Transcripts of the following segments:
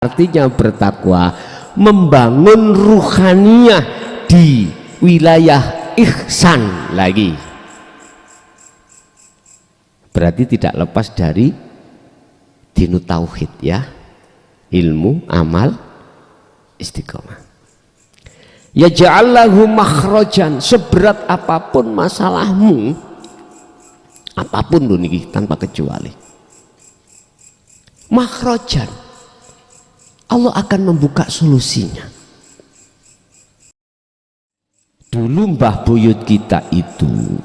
artinya bertakwa, membangun ruhaniyah di wilayah ihsan lagi. Berarti tidak lepas dari dinu tauhid ya, ilmu, amal, istiqomah. Ya ja'allahu makhrajan, seberat apapun masalahmu, apapun loh niki tanpa kecuali, makhrajan, Allah akan membuka solusinya. Dulu mbah buyut kita itu,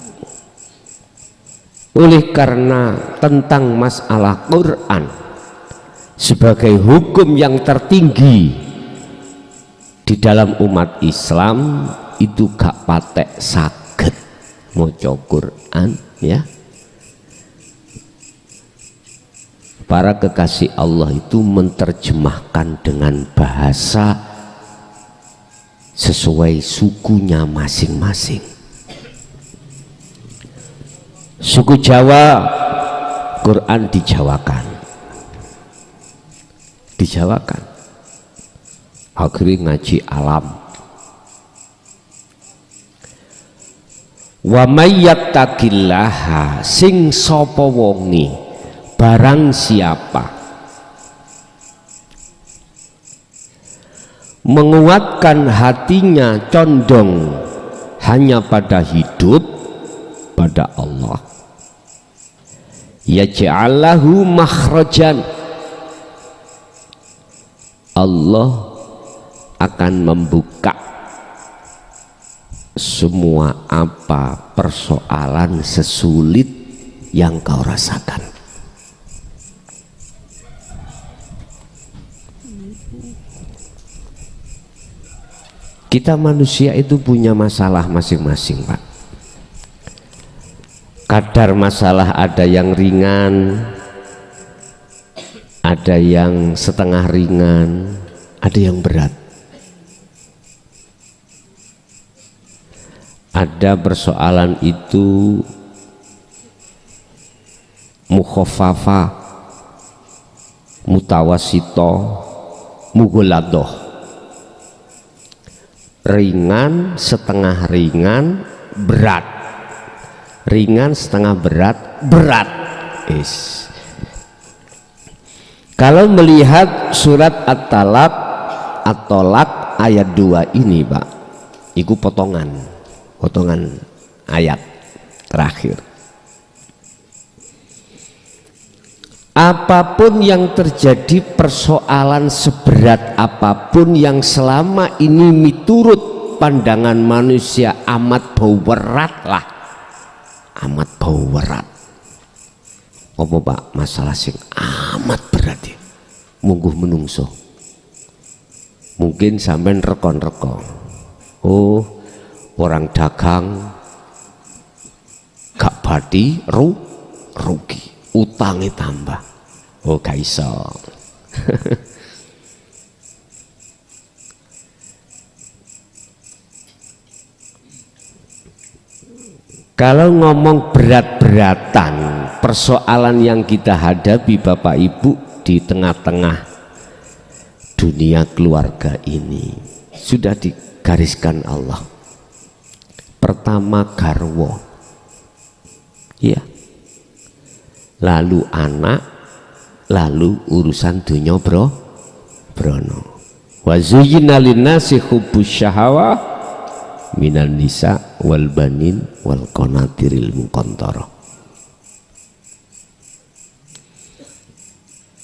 oleh karena tentang masalah Quran sebagai hukum yang tertinggi di dalam umat Islam, itu gak patek saged maca Quran ya. Para kekasih Allah itu menerjemahkan dengan bahasa sesuai sukunya masing-masing. Suku Jawa, Quran dijawakan, akhirnya ngaji alam. Wa may yattaqillaha, sing sapa wonge, barang siapa menguatkan hatinya condong hanya pada hidup, pada Allah, yaj'allahu makhrajan, Allah akan membuka semua apa persoalan sesulit yang kau rasakan. Kita manusia itu punya masalah masing-masing, Pak. Kadar masalah ada yang ringan, ada yang setengah ringan, ada yang berat. Ada persoalan itu mukhaffafa, mutawasito, mughaladoh, ringan, setengah ringan, berat, ringan, setengah berat, berat. Kalau melihat surat At-Talaq ayat 2 ini, Pak, itu potongan ayat terakhir. Apapun yang terjadi, persoalan seberat apapun yang selama ini miturut pandangan manusia amat bau berat lah, amat bau berat. Apa Pak? Masalah sing amat berat ya, mungguh menungso. Mungkin sampean rekon-rekon, oh orang dagang gak badi rugi, utangnya tambah. Oh gak iso. Kalau ngomong berat-beratan, persoalan yang kita hadapi Bapak Ibu di tengah-tengah dunia keluarga ini sudah digariskan Allah. Pertama garwo, ya, lalu anak, lalu urusan dunia brono. Wa zuyyina linnasi hubbus syahawah minan nisa wal banin wal qanatiril muqantarah.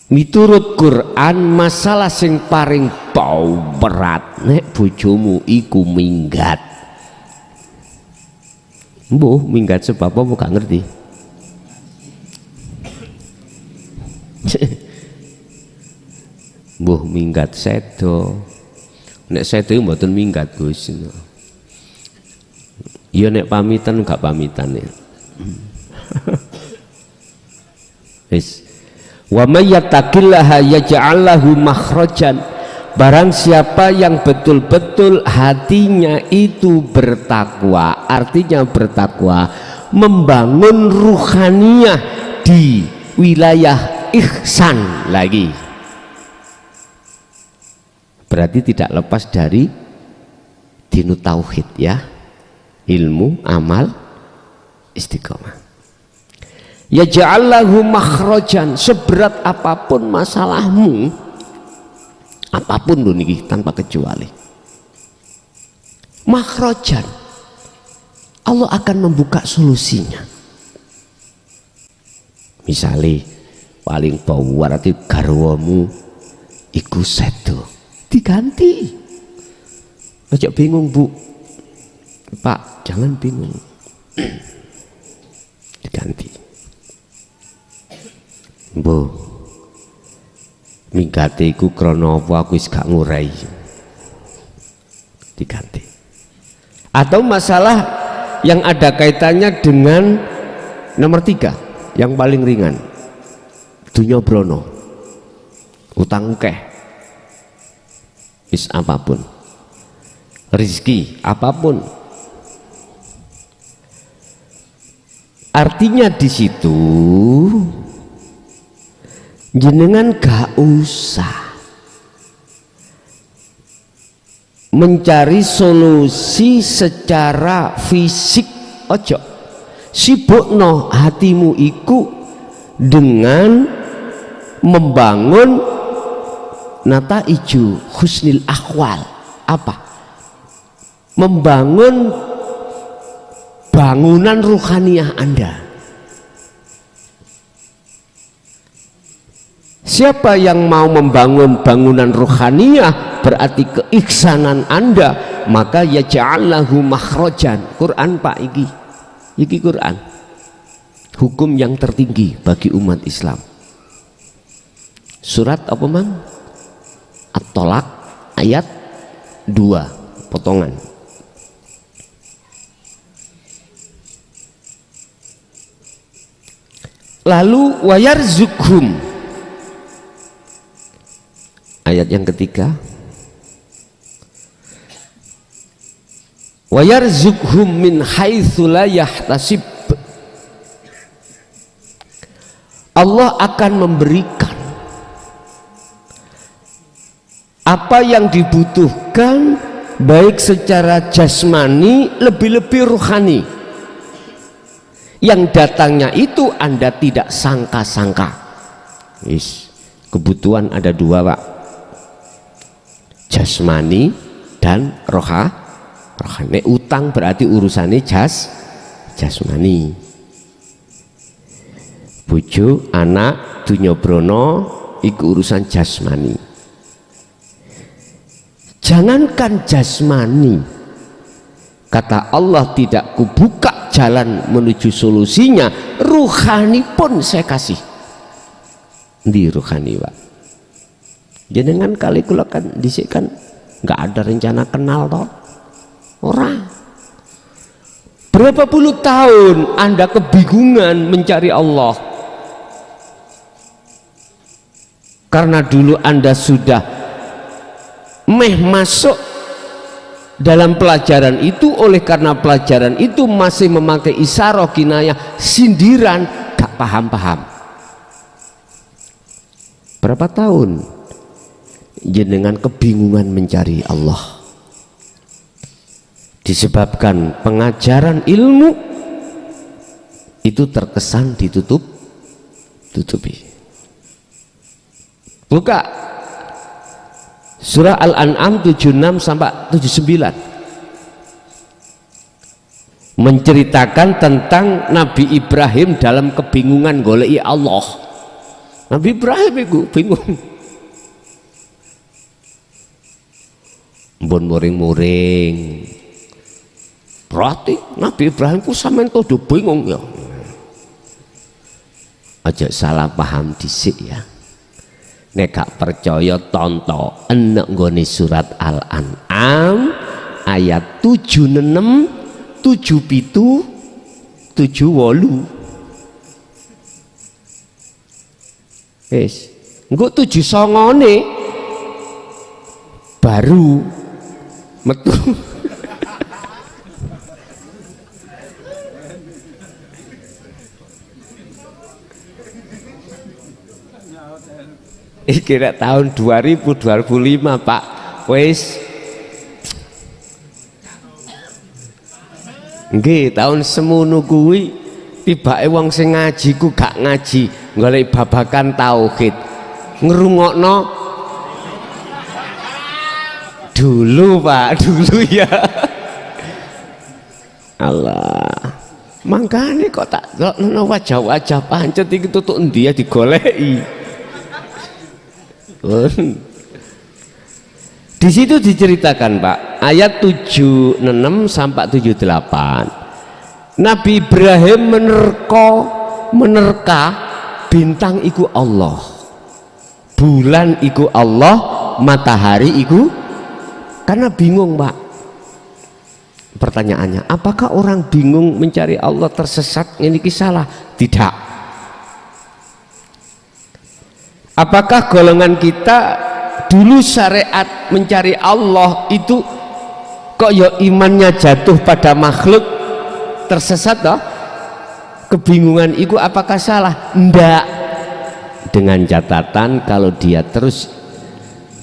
Miturut Quran, masalah sing paling bau berat nek bojomu iku minggat. Mbuh minggat sebab apa gak ngerti. Mbuh minggat sedo. Nek sedo mboten minggat Gus. Ya nek pamitan gak pamitan ya. Wis. Wa may yattaqillaha yaj'al lahu makhrajan, barang siapa yang betul-betul hatinya itu bertakwa, artinya bertakwa membangun ruhaniyah di wilayah ihsan lagi. berarti tidak lepas dari dinu tauhid ya, ilmu, amal, istiqomah. Ya ja'allahu makhrajan, seberat apapun masalahmu, apapun lho niki tanpa kecuali, makhrajan, Allah akan membuka solusinya. Misalnya paling bawar ati garwamu iku sedo, diganti. Aja bingung Bu, Pak jangan bingung, diganti. Bu, mingkate iku krana apa aku wis gak ngurai, diganti. Atau masalah yang ada kaitannya dengan nomor 3 yang paling ringan, dunya brono, utang ukeh, is apapun, rezeki apapun. Artinya di situ jenengan gak usah mencari solusi secara fisik, ojo sibukno hatimu iku dengan membangun nataiju husnil akhwal. Apa? Membangun bangunan ruhaniyah Anda. Siapa yang mau membangun bangunan ruhaniyah berarti keiksanan Anda, maka ya ja'allahu makhrajan. Quran Pak, iki Quran, hukum yang tertinggi bagi umat Islam. Surat apa Mang? At-Tolak ayat 2 potongan. Lalu wayarzukhum, ayat yang ketiga, wayarzukhum min haitsu la yahtasib, Allah akan memberikan apa yang dibutuhkan baik secara jasmani lebih-lebih ruhani, yang datangnya itu Anda tidak sangka-sangka. Kebutuhan ada 2 Pak, jasmani dan rohani. Utang berarti urusannya jasmani, bojo, anak, dunya brono iku urusan jasmani. Jangankan jasmani, kata Allah tidak kubuka jalan menuju solusinya, ruhani pun saya kasih. Di ruhani Pak, jenengan kali kula kan dhisik kan nggak ada rencana kenal toh orang. Berapa puluh tahun Anda kebingungan mencari Allah, karena dulu Anda sudah masuk dalam pelajaran itu, oleh karena pelajaran itu masih memakai isyarah kinayah, sindiran, gak paham-paham. Berapa tahun jenengan kebingungan mencari Allah, disebabkan pengajaran ilmu itu terkesan ditutupi. Buka surah Al-An'am 76 sampai 79, menceritakan tentang Nabi Ibrahim dalam kebingungan goleki Allah. Nabi Ibrahim itu bingung, mbon muring-muring. Berarti Nabi Ibrahim ku sampean tuh bingung ya. Aja salah paham dhisik ya. Nek gak percaya tonton enek nggone surat Al-An'am ayat 76, 77, 78. Wis, engko 79 baru metu. Kira tahun 2000 2005 Pak, wis nggih tahun semono kuwi tibake wong sing ngaji ku gak ngaji golek babakan tauhid ngrungokno dulu Pak dulu ya Allah mangkane kok tak delokno wajah-wajah pancet iki tutuk endi ya digoleki. Di situ diceritakan Pak ayat 76 sampai 78 Nabi Ibrahim menerka bintang iku Allah, bulan iku Allah, matahari iku, karena bingung Pak. Pertanyaannya, apakah orang bingung mencari Allah tersesat ini salah? Tidak. Apakah golongan kita dulu syariat mencari Allah itu kok ya imannya jatuh pada makhluk tersesat toh? Kebingungan itu apakah salah? Enggak. Dengan catatan kalau dia terus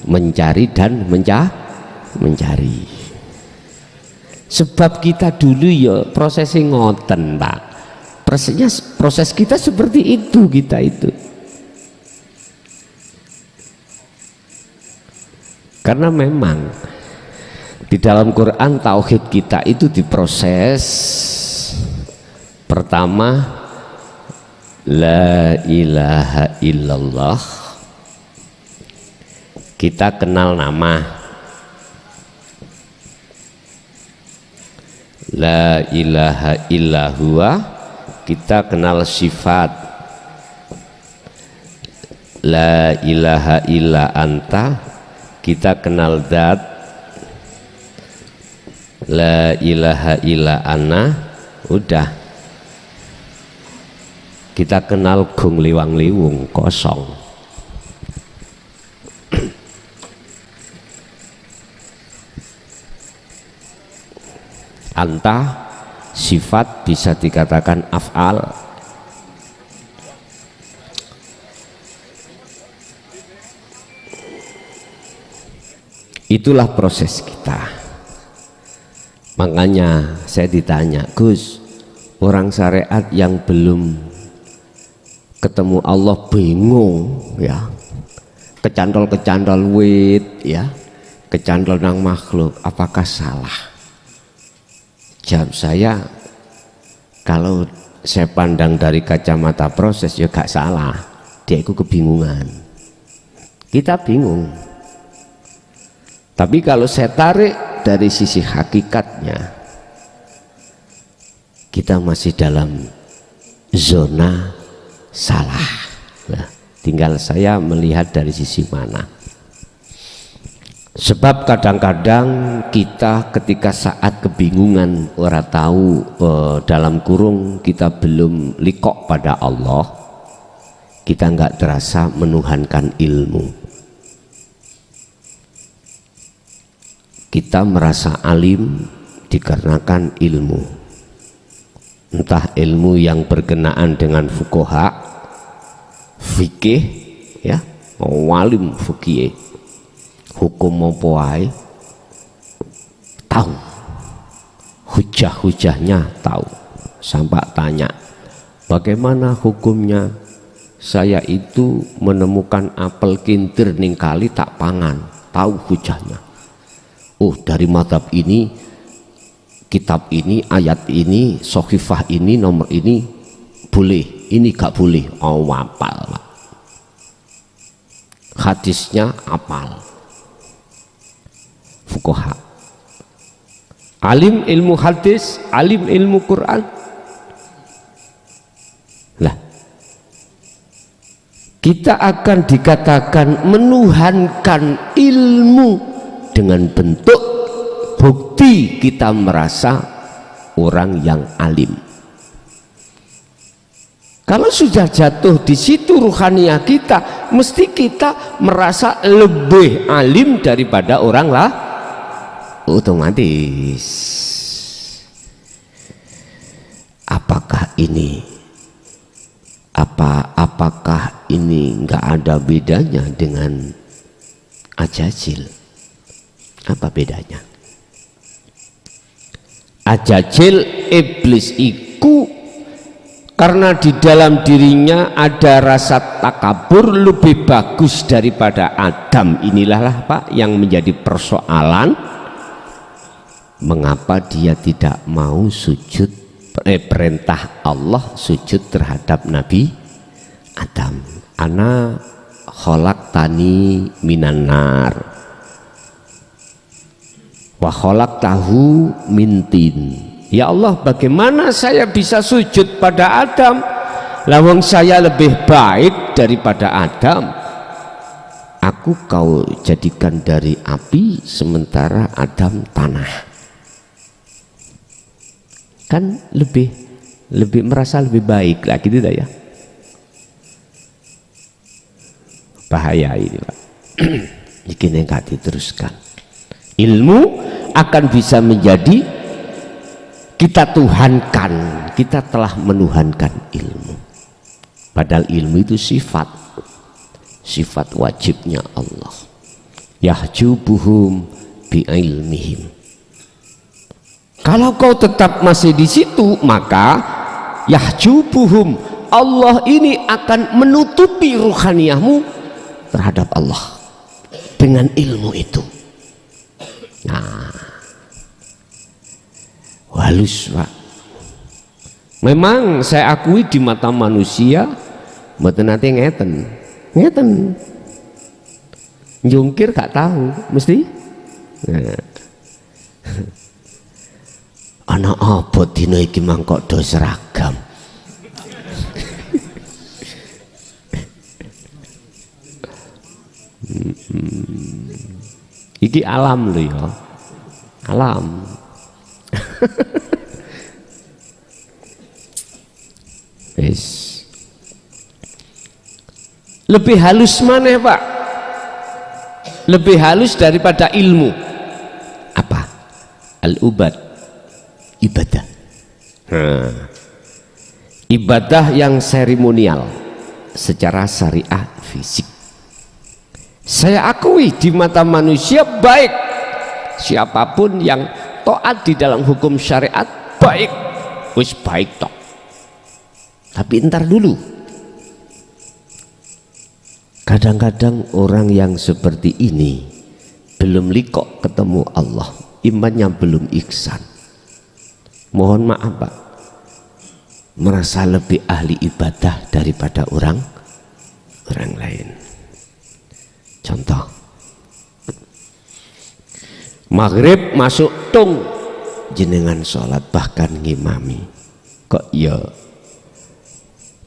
mencari dan mencari. Sebab kita dulu ya prosesnya ngoten Pak, proses kita seperti itu, kita itu karena memang di dalam Quran tauhid kita itu diproses. Pertama la ilaha illallah, kita kenal nama. La ilaha illahuwa, kita kenal sifat. La ilaha illa anta, kita kenal zat. La ilaha illa ana, udah kita kenal gung liwang liwung kosong. Anta sifat bisa dikatakan af'al. Itulah proses kita. Makanya saya ditanya, Gus, orang syariat yang belum ketemu Allah bingung ya, kecantol wit ya, kecantol nang makhluk, apakah salah? Jawab saya, kalau saya pandang dari kacamata proses ya gak salah, dia itu kebingungan, kita bingung. Tapi kalau saya tarik dari sisi hakikatnya, kita masih dalam zona salah. Nah, tinggal saya melihat dari sisi mana. Sebab kadang-kadang kita ketika saat kebingungan ora tahu dalam kurung kita belum likok pada Allah, kita nggak terasa menuhankan ilmu. Kita merasa alim dikarenakan ilmu, entah ilmu yang berkenaan dengan fuqaha, fikih ya, walim fikih, hukum apa wae tahu, hujah-hujahnya tahu. Sampai tanya, bagaimana hukumnya saya itu menemukan apel kintir ning kali tak pangan, tahu hujahnya. Oh, dari mazhab ini, kitab ini, ayat ini, sohifah ini, nomor ini boleh, ini gak boleh. Oh, apal, hadisnya apal. Fuqaha, alim ilmu hadis, alim ilmu Quran. Lah, kita akan dikatakan menuhankan ilmu dengan bentuk bukti kita merasa orang yang alim. Kalau sudah jatuh di situ ruhaniyah kita, mesti kita merasa lebih alim daripada orang lah, otomatis. Apakah ini nggak ada bedanya dengan ajajil? Apa bedanya? Ajajil iblis iku karena di dalam dirinya ada rasa takabur lebih bagus daripada Adam. Inilah lah Pak yang menjadi persoalan mengapa dia tidak mau sujud perintah Allah sujud terhadap Nabi Adam. Ana khalaqtani minan nar wa khalaqtahu min tin. Ya Allah, bagaimana saya bisa sujud pada Adam? Lawang saya lebih baik daripada Adam. Aku kau jadikan dari api sementara Adam tanah. Kan lebih merasa lebih baik lah gitu ya. Bahaya ini Pak. Ini enggak diteruskan. Ilmu akan bisa menjadi kita tuhankan, kita telah menuhankan ilmu. Padahal ilmu itu sifat wajibnya Allah. Yahjubuhum bi ilmihim. Kalau kau tetap masih di situ, maka yahjubuhum, Allah ini akan menutupi ruhaniyahmu terhadap Allah dengan ilmu itu. Nah, halus Pak. Memang saya akui di mata manusia mboten nate ngeten jungkir gak tahu mesti nah. Anak apa dina iki mangkok do seragam. Iki alam lho ya, alam. Yes. Lebih halus mana Pak? Lebih halus daripada ilmu. Apa? Al-ubad, ibadah. Ibadah yang seremonial secara syariah fisik. Saya akui di mata manusia baik, siapapun yang taat di dalam hukum syariat baik, wis baik toh. Tapi entar dulu, kadang-kadang orang yang seperti ini belum likok ketemu Allah, imannya belum ihsan. Mohon maaf Pak, merasa lebih ahli ibadah daripada orang lain. Contoh, maghrib masuk tung jenengan sholat bahkan ngimami, kok ya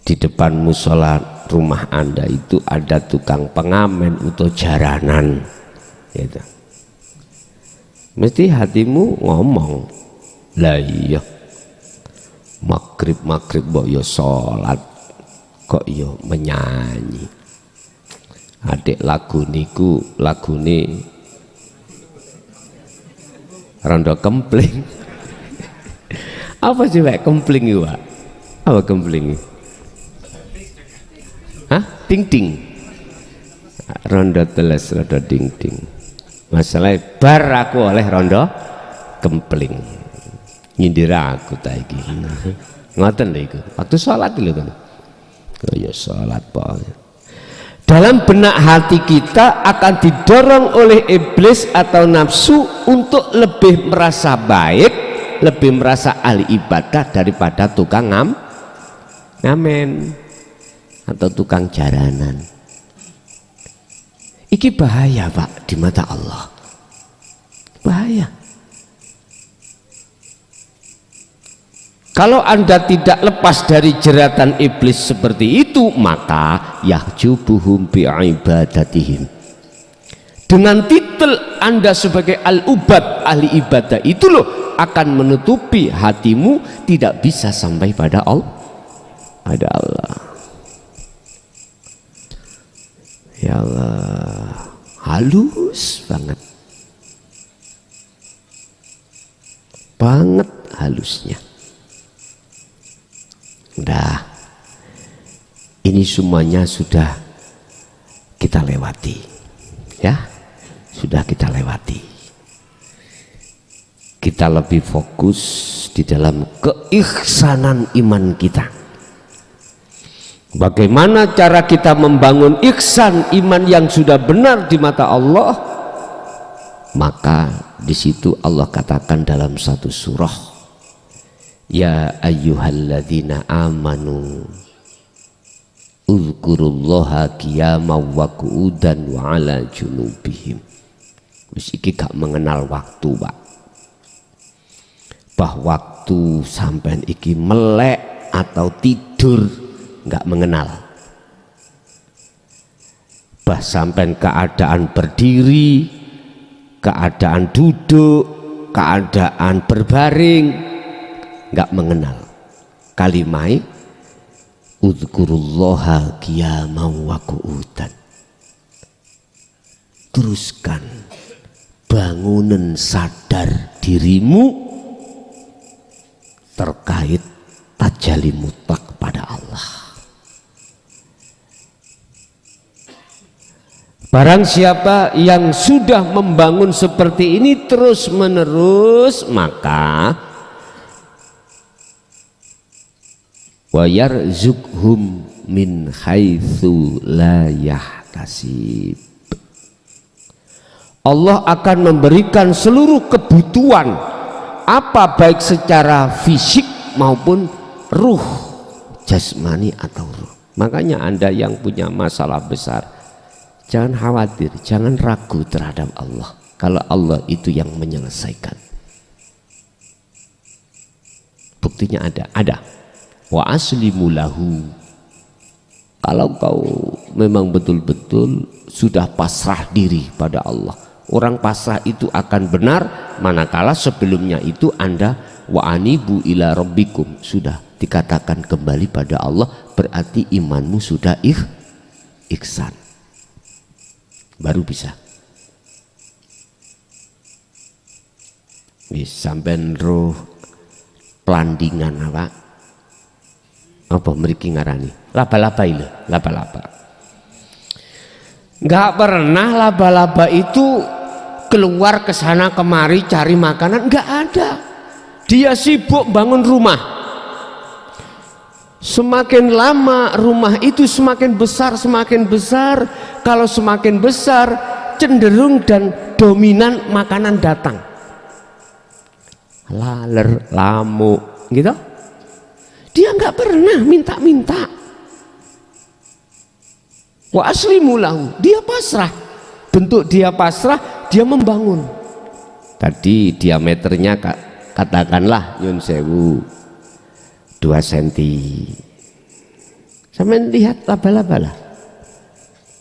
di depan musola rumah Anda itu ada tukang pengamen atau jaranan gitu. Mesti hatimu ngomong, lah iya maghrib mbok yo sholat kok yo menyanyi. Adik lagu niku lagune rondo kempling. Apa sih Pak kempling itu Pak? Apa kempling? Hah? Ding ding. Rondo teles, rondo ding ding. Masalah bar aku oleh rondo kempling. Nyindir aku ta iki. Ngoten lho iku. Waktu salat lho kan. Oh ya salat Pak. Dalam benak hati kita akan didorong oleh iblis atau nafsu untuk lebih merasa baik, lebih merasa ahli ibadah daripada tukang ngamen atau tukang jaranan. Iki bahaya Pak di mata Allah, bahaya. Kalau Anda tidak lepas dari jeratan iblis seperti itu, maka yahjubuhum bi'ibadatihim. Dengan titel Anda sebagai al-ubad, ahli ibadah itu loh akan menutupi hatimu tidak bisa sampai pada Allah. Ada Allah. Ya Allah, halus banget. Banget halusnya. Udah, ini semuanya sudah kita lewati, ya, sudah kita lewati. kita lebih fokus di dalam keiksanan iman kita. Bagaimana cara kita membangun ihsan iman yang sudah benar di mata Allah? Maka di situ Allah katakan dalam satu surah, ya ayyuhalladzina amanu uzkurullaha qiyaman wa qu'udan wa ala junubihim. Wis iki gak mengenal waktu, Pak. Bah waktu sampean iki melek atau tidur nggak mengenal. Bah sampean keadaan berdiri, keadaan duduk, keadaan berbaring nggak mengenal. Kalimai uzkurullaha qiyaman wa qu'udan. Teruskan bangunan sadar dirimu terkait tajalli mutlak pada Allah. Barang siapa yang sudah membangun seperti ini terus menerus, maka wa yarzuqhum min haitsu la yahtasib. Allah akan memberikan seluruh kebutuhan apa baik secara fisik maupun ruh, jasmani atau ruh. Makanya Anda yang punya masalah besar, jangan khawatir, jangan ragu terhadap Allah. Kalau Allah itu yang menyelesaikan. Buktinya ada. Wa aslimu lahu. Kalau kau memang betul-betul sudah pasrah diri pada Allah. Orang pasrah itu akan benar manakala sebelumnya itu Anda wa anibu ila rabbikum, sudah dikatakan kembali pada Allah, berarti imanmu sudah ihsan. Baru bisa. Wis sampean roh pelandingan apa mriki ngarani? Laba-laba itu, laba-laba. Enggak pernah laba-laba itu keluar ke sana kemari cari makanan, enggak ada. Dia sibuk bangun rumah. Semakin lama rumah itu semakin besar, semakin besar. Kalau semakin besar cenderung dan dominan makanan datang. Laler, lamuk, gitu. Dia enggak pernah minta-minta. Wa aslimu lahu, dia pasrah. Bentuk dia pasrah, dia membangun. Tadi diameternya katakanlah nyun sewu 2 cm. Sampai lihat laba-laba lah,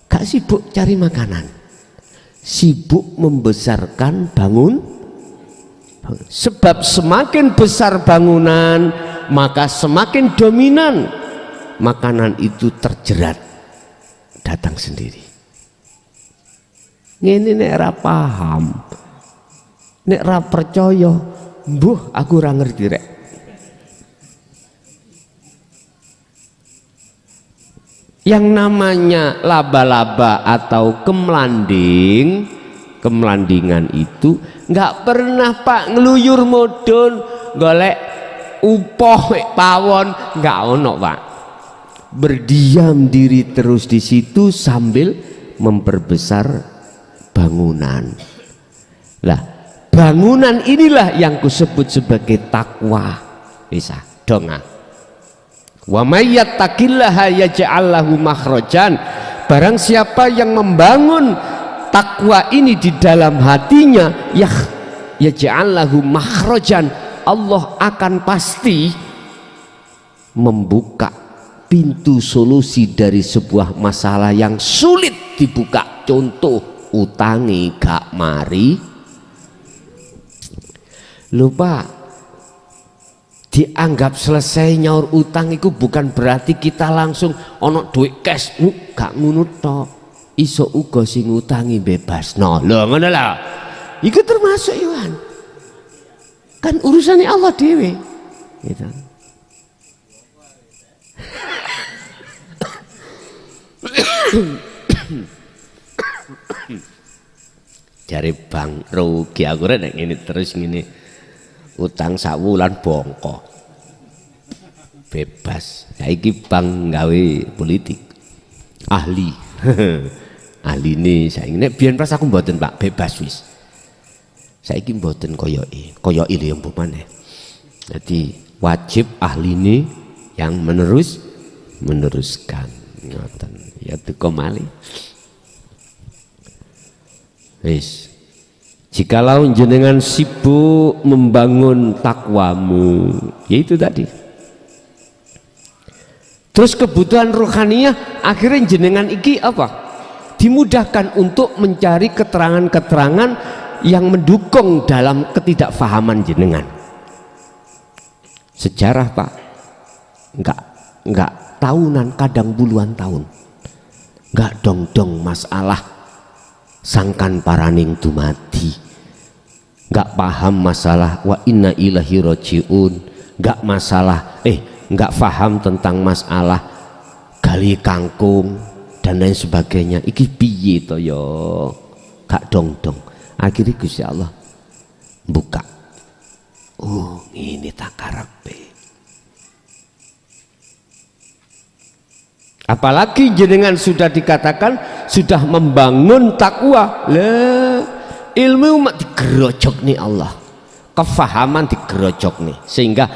gak sibuk cari makanan, sibuk membesarkan bangun. Sebab semakin besar bangunan, maka semakin dominan makanan itu terjerat, datang sendiri. Ini nek ra paham, nek ra percaya, mbuh aku ora ngerti rek. Yang namanya laba-laba atau kemlandingan itu nggak pernah Pak ngeluyur modon golek upoh pawon, nggak ono Pak. Berdiam diri terus di situ sambil memperbesar bangunan. Lah, bangunan inilah yang kusebut sebagai takwa. Bisa dong. Wa may yattaqillaha yaj'al lahu makhrajan. Barang siapa yang membangun takwa ini di dalam hatinya, yaj'al lahu makhrajan, Allah akan pasti membuka pintu solusi dari sebuah masalah yang sulit dibuka. Contoh, utangi gak mari, lupa dianggap selesai nyaur utang itu bukan berarti kita langsung ono duit cash, gak ngono tok. Iso uga sing ngutangi bebas. No, lho ngono lah. Iku termasuk Yohan. Kan urusannya Allah dewe. Gitu. Jare Bang Rugi aku rek ngene terus ngene. utang sawulan bongko bebas. Saiki bang gawe politik ahli ahli ini saya nek biyen pas aku mboten Pak bebas wis. Saiki mboten koyoke lho yang maneh. Jadi wajib ahli ini yang meneruskan ngoten ya teko malih. Wis jikalau jenengan sibuk membangun takwamu yaitu tadi, terus kebutuhan rohaniyah akhirnya jenengan iki apa dimudahkan untuk mencari keterangan-keterangan yang mendukung dalam ketidakfahaman jenengan. Sejarah Pak enggak tahunan, kadang puluhan tahun enggak dong masalah sangkan paraning dumadi, nggak paham masalah wa inna ilahi rojiun, nggak masalah nggak paham tentang masalah gali kangkung dan lain sebagainya. Iki piye to yo, gak dong akhirnya Gusti Allah buka, oh ini tak karepe. Apalagi jenengan sudah dikatakan sudah membangun takwa, ilmu mak digerojok nih Allah, kefahaman digerojok nih, sehingga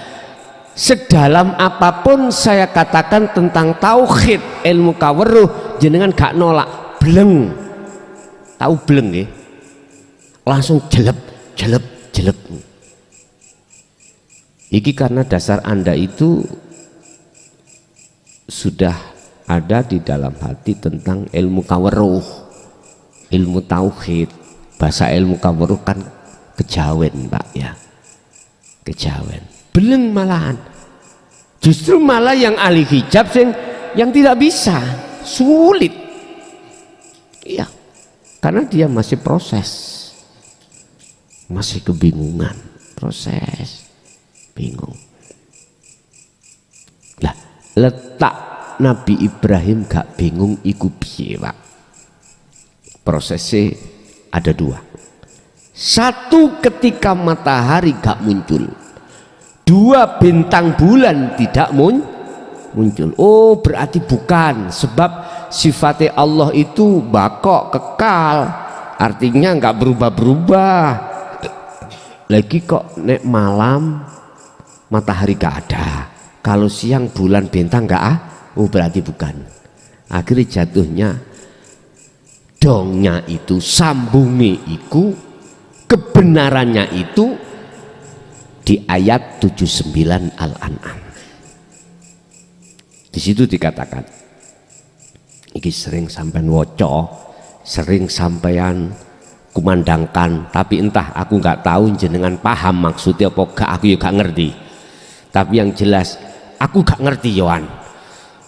sedalam apapun saya katakan tentang tauhid ilmu kaweruh jenengan gak nolak, bleng, tahu bleng ya, langsung jelep. Iki karena dasar Anda itu sudah ada di dalam hati tentang ilmu kaweruh, ilmu tauhid. Bahasa ilmu kaweruh kan kejawen Pak ya, kejawen beleng malahan. Justru malah yang ahli hijab yang tidak bisa, sulit iya, karena dia masih proses, masih kebingungan, proses bingung lah. Letak Nabi Ibrahim gak bingung iku piye Pak. Prosesnya ada dua. Satu, ketika matahari gak muncul. Dua, bintang bulan tidak muncul. Oh berarti bukan, sebab sifatnya Allah itu bakok, kekal, artinya gak berubah-berubah. Lagi kok nek malam matahari gak ada, kalau siang bulan bintang gak ada. Oh berarti bukan. Akhirnya jatuhnya dongnya itu, sambungnya itu, kebenarannya itu di ayat 79 Al-An'am. Di situ dikatakan, ini sering sampean woco, sering sampean kumandangkan, tapi entah aku nggak tahu jenengan paham maksudnya apa gak, aku juga gak ngerti. Tapi yang jelas aku gak ngerti Yohan.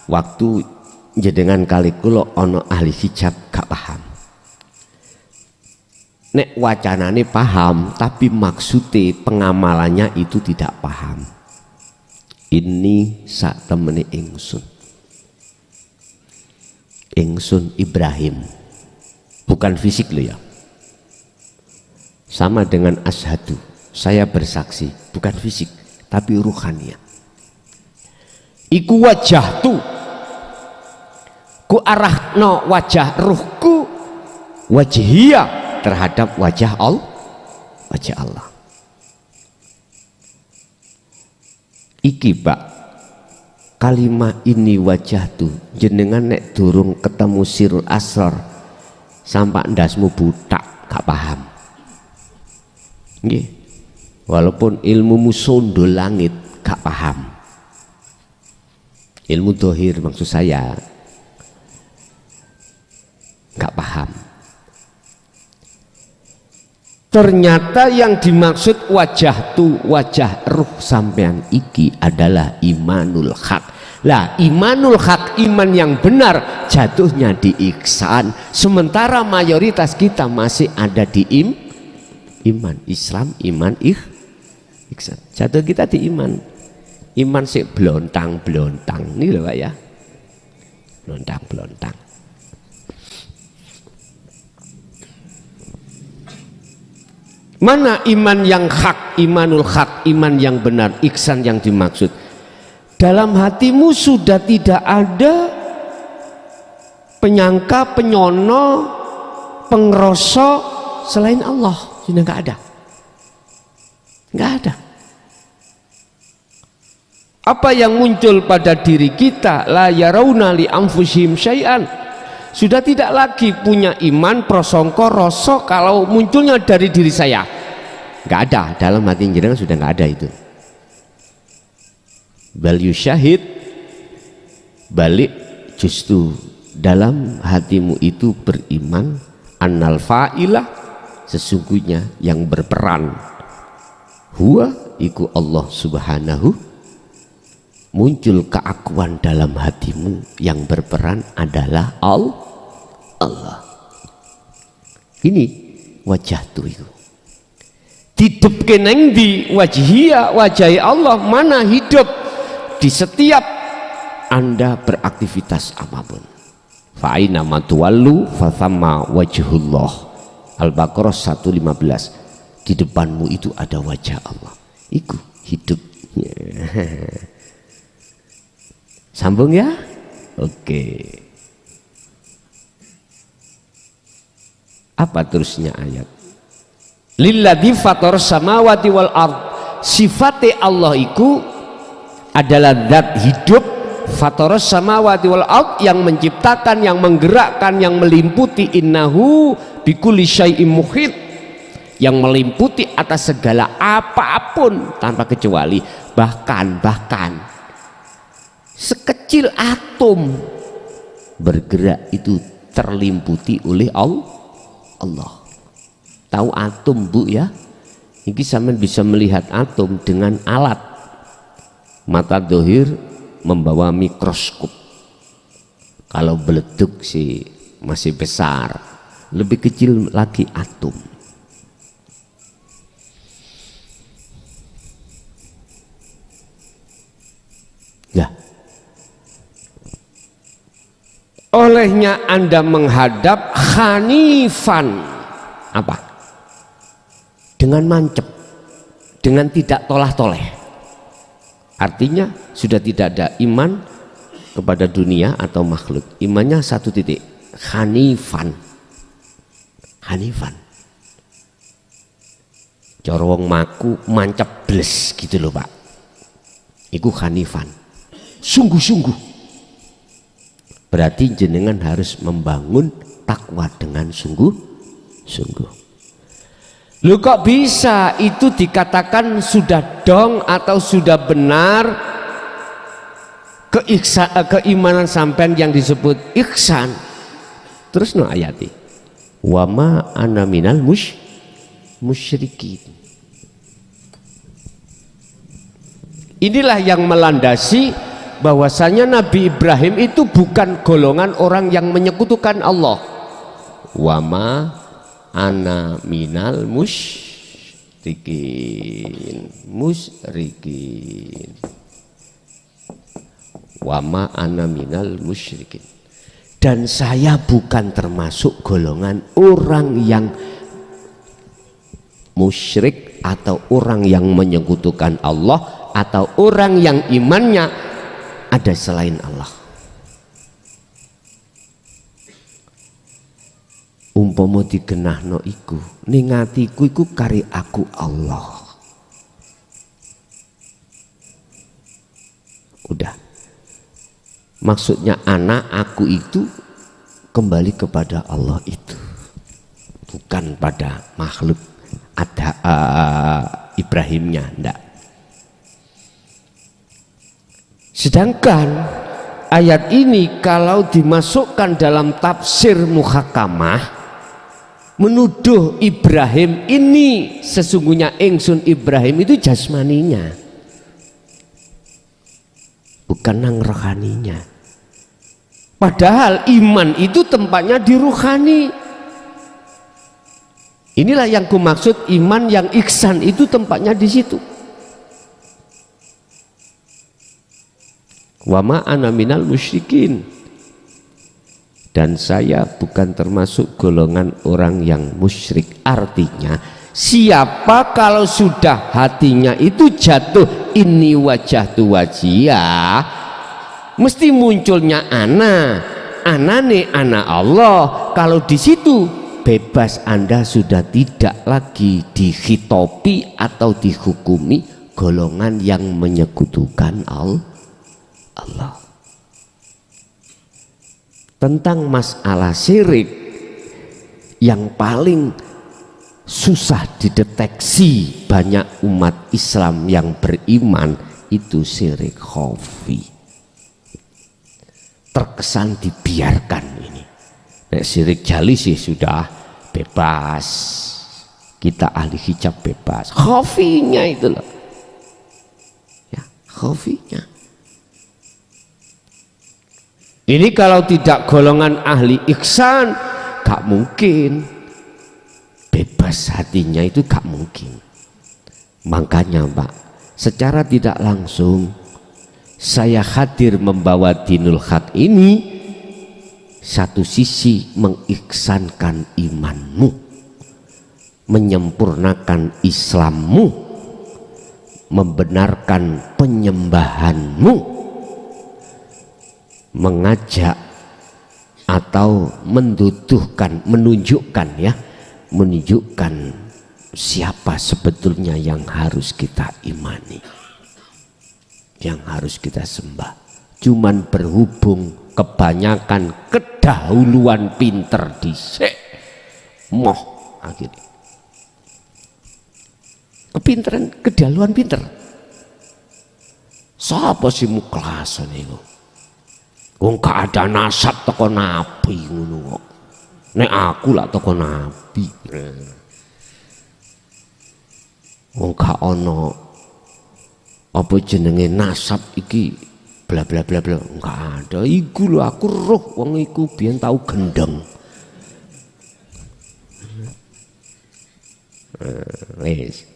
Waktu jenengan kali kulo ono ahli hijab gak paham, nek wacanane paham tapi maksudnya pengamalannya itu tidak paham. Ini sak temene ingsun Ibrahim, bukan fisik lo ya, sama dengan asyhadu, saya bersaksi, bukan fisik tapi ruhaniyah. Iku wajah tu ku arahno wajah ruhku wajhia terhadap wajah Allah. Iki Pak, kalimat ini wajah tu jenengan nek durung ketemu sirul asrar sampai ndasmu butak gak paham nggih, walaupun ilmumu sondo langit gak paham. Ilmu dohir maksud saya nggak paham. Ternyata yang dimaksud wajah tu, wajah ruh sampean iki adalah imanul haq. Lah imanul haq, iman yang benar jatuhnya di ihsan, sementara mayoritas kita masih ada di iman Islam, iman ihsan. Jatuh kita di iman sih blontang ini loh Pak ya, blontang. Mana iman yang hak, imanul hak, iman yang benar, ihsan yang dimaksud? Dalam hatimu sudah tidak ada penyangka, penyono, pengeroso selain Allah, sudah nggak ada, nggak ada. Apa yang muncul pada diri kita, la yarawna li anfusihim syai'an, sudah tidak lagi punya iman prasangka rasa kalau munculnya dari diri saya, nggak ada. Dalam hati jenengan sudah nggak ada itu. Bal yusyahid, balik justru dalam hatimu itu beriman annal fa'ilah, sesungguhnya yang berperan huwa iku Allah subhanahu. Muncul keakuan dalam hatimu yang berperan adalah Allah. Ini wajah tuh itu hidup keneng di wajhia, wajahi Allah, mana hidup di setiap Anda beraktivitas apapun. Fa'ina matuwallu fathamma wajhullah, Al-Baqarah 115. Di depanmu itu ada wajah Allah, itu hidupnya. Sambung ya? Oke. Apa terusnya ayat? Lilladzi fatar samawati wal ard. Sifate Allah iku adalah zat hidup, fataras samawati wal ard, yang menciptakan, yang menggerakkan, yang meliputi, innahu bikulli syai'in muhit, yang meliputi atas segala apapun tanpa kecuali, bahkan sekecil atom bergerak itu terlimputi oleh Allah. Tahu atom Bu ya? Ini sampean bisa melihat atom dengan alat mata dohir membawa mikroskop. Kalau beleduk sih masih besar, lebih kecil lagi atom. Ya, olehnya Anda menghadap hanifan, apa? Dengan mancep, dengan tidak tolah-toleh. Artinya sudah tidak ada iman kepada dunia atau makhluk. Imannya satu titik, hanifan. Corong maku mancep bles gitu loh Pak. Iku hanifan. Sungguh-sungguh. Berarti jenengan harus membangun takwa dengan sungguh-sungguh. Lu kok bisa itu dikatakan sudah dong atau sudah benar keimanan sampean yang disebut ihsan? Terus no ayati wa ma ana minal musyrikin. Inilah yang melandasi bahwasanya Nabi Ibrahim itu bukan golongan orang yang menyekutukan Allah. Wa ma ana minal musyrikin, wa ma ana minal musyrikin, dan saya bukan termasuk golongan orang yang musyrik atau orang yang menyekutukan Allah atau orang yang imannya ada selain Allah. Umpama digenahno iku ning atiku iku kari aku Allah. Udah. Maksudnya anak aku itu kembali kepada Allah itu. Bukan pada makhluk ada Ibrahimnya, enggak. Sedangkan ayat ini kalau dimasukkan dalam tafsir muhakamah, menuduh Ibrahim ini sesungguhnya ingsun Ibrahim itu jasmaninya, bukan nang rohaninya. Padahal iman itu tempatnya di ruhani. Inilah yang kumaksud iman yang ihsan itu tempatnya di situ. Wa ma ana minal musyrikin, dan saya bukan termasuk golongan orang yang musyrik. Artinya Siapa kalau sudah hatinya itu jatuh ini wajah tu wajiyah, mesti munculnya anane anak Allah. Kalau di situ bebas, Anda sudah tidak lagi dikhitopi atau dihukumi golongan yang menyekutukan Allah. Tentang masalah syirik yang paling susah dideteksi banyak umat Islam yang beriman itu syirik khafi. Terkesan dibiarkan ini. Nek syirik jali sih sudah bebas, kita ahli hijab bebas. Khafinya itu loh, ya khafinya. Ini kalau tidak golongan ahli ihsan, gak mungkin bebas hatinya, itu gak mungkin. Makanya Pak, secara tidak langsung saya hadir membawa dinul haq ini, satu sisi mengihsankan imanmu, menyempurnakan Islammu, membenarkan penyembahanmu, mengajak atau menunjukkan siapa sebetulnya yang harus kita imani, yang harus kita sembah. Cuman berhubung kebanyakan kedahuluan pinter dhisik, moh akhirnya kepinteran kedahuluan pinter. Sapa sih mukhlasan iku? Wong gak ada nasab teko nabi ngono kok. Nek aku lah teko nabi. Wong gak ono apa jenenge nasab iki bla bla bla bla, enggak ada. Iku lho aku roh wong iku biyen tau gendeng. Wis.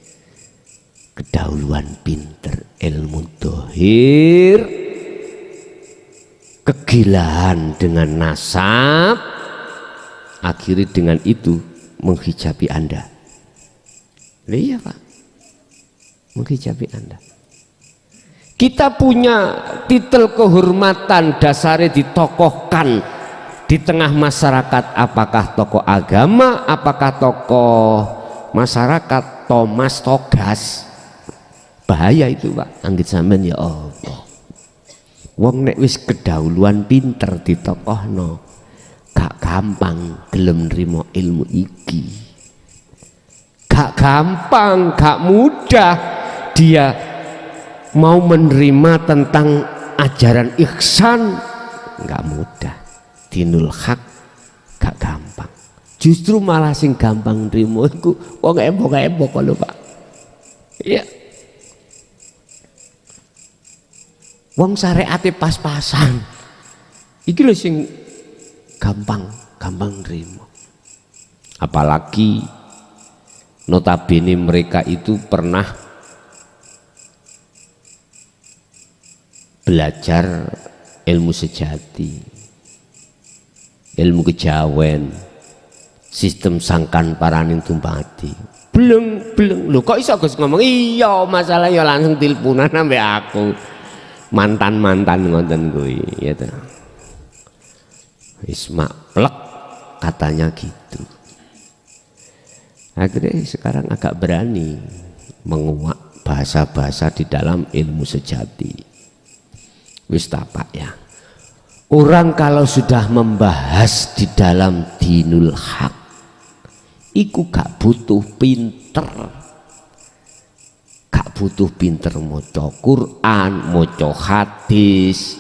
Kedahuluan pinter, ilmu dohir, kegilaan dengan nasab, akhirnya dengan itu menghijabi Anda. Iya Pak, menghijabi Anda. Kita punya titel kehormatan, dasarnya ditokohkan di tengah masyarakat. Apakah tokoh agama, apakah tokoh masyarakat, Thomas Togas. Bahaya itu Pak, anggit sampean ya Allah. Wong nek wis kedahuluan pinter ditokohno, gak gampang gelem nrimo ilmu iki. Gak gampang, gak mudah dia mau menerima tentang ajaran ihsan, gak mudah. Dinul haq gak gampang. Justru malah sing gampang nrimo iku wong embok-embok lho Pak. Iya. Wong syariate pas-pasan. Iki lho sing gampang nrimo. Apalagi notabene mereka itu pernah belajar ilmu sejati, ilmu kejawen, sistem sangkan paraning tumpati. Belum lho kok iso Gus ngomong iya masalah ya langsung teleponan sampe aku. Mantan ngoten kuwi ya ta. Wis maklek katanya gitu. Akhirnya sekarang agak berani menguak bahasa-bahasa di dalam ilmu sejati. Wis tapak ya. Orang kalau sudah membahas di dalam dinul haq, iku gak butuh pinter. Gak butuh pinter maca Quran, maca hadis,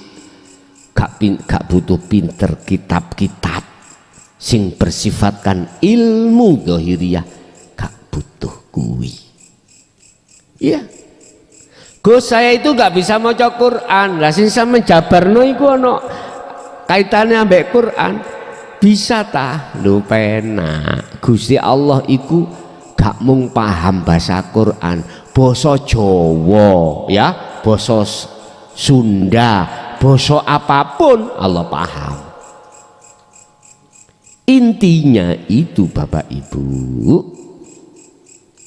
gak butuh pinter kitab-kitab sing bersifatkan ilmu zahiriyah, gak butuh kuwi. Iya. Gus saya itu gak bisa maca Quran. Lah sing sampe jabarno iku ana kaitane ambek Quran. Bisa ta? Lho penak. Gusti Allah iku gak mung paham bahasa Quran, basa Jawa ya, basa Sunda, basa apapun Allah paham. Intinya itu Bapak Ibu,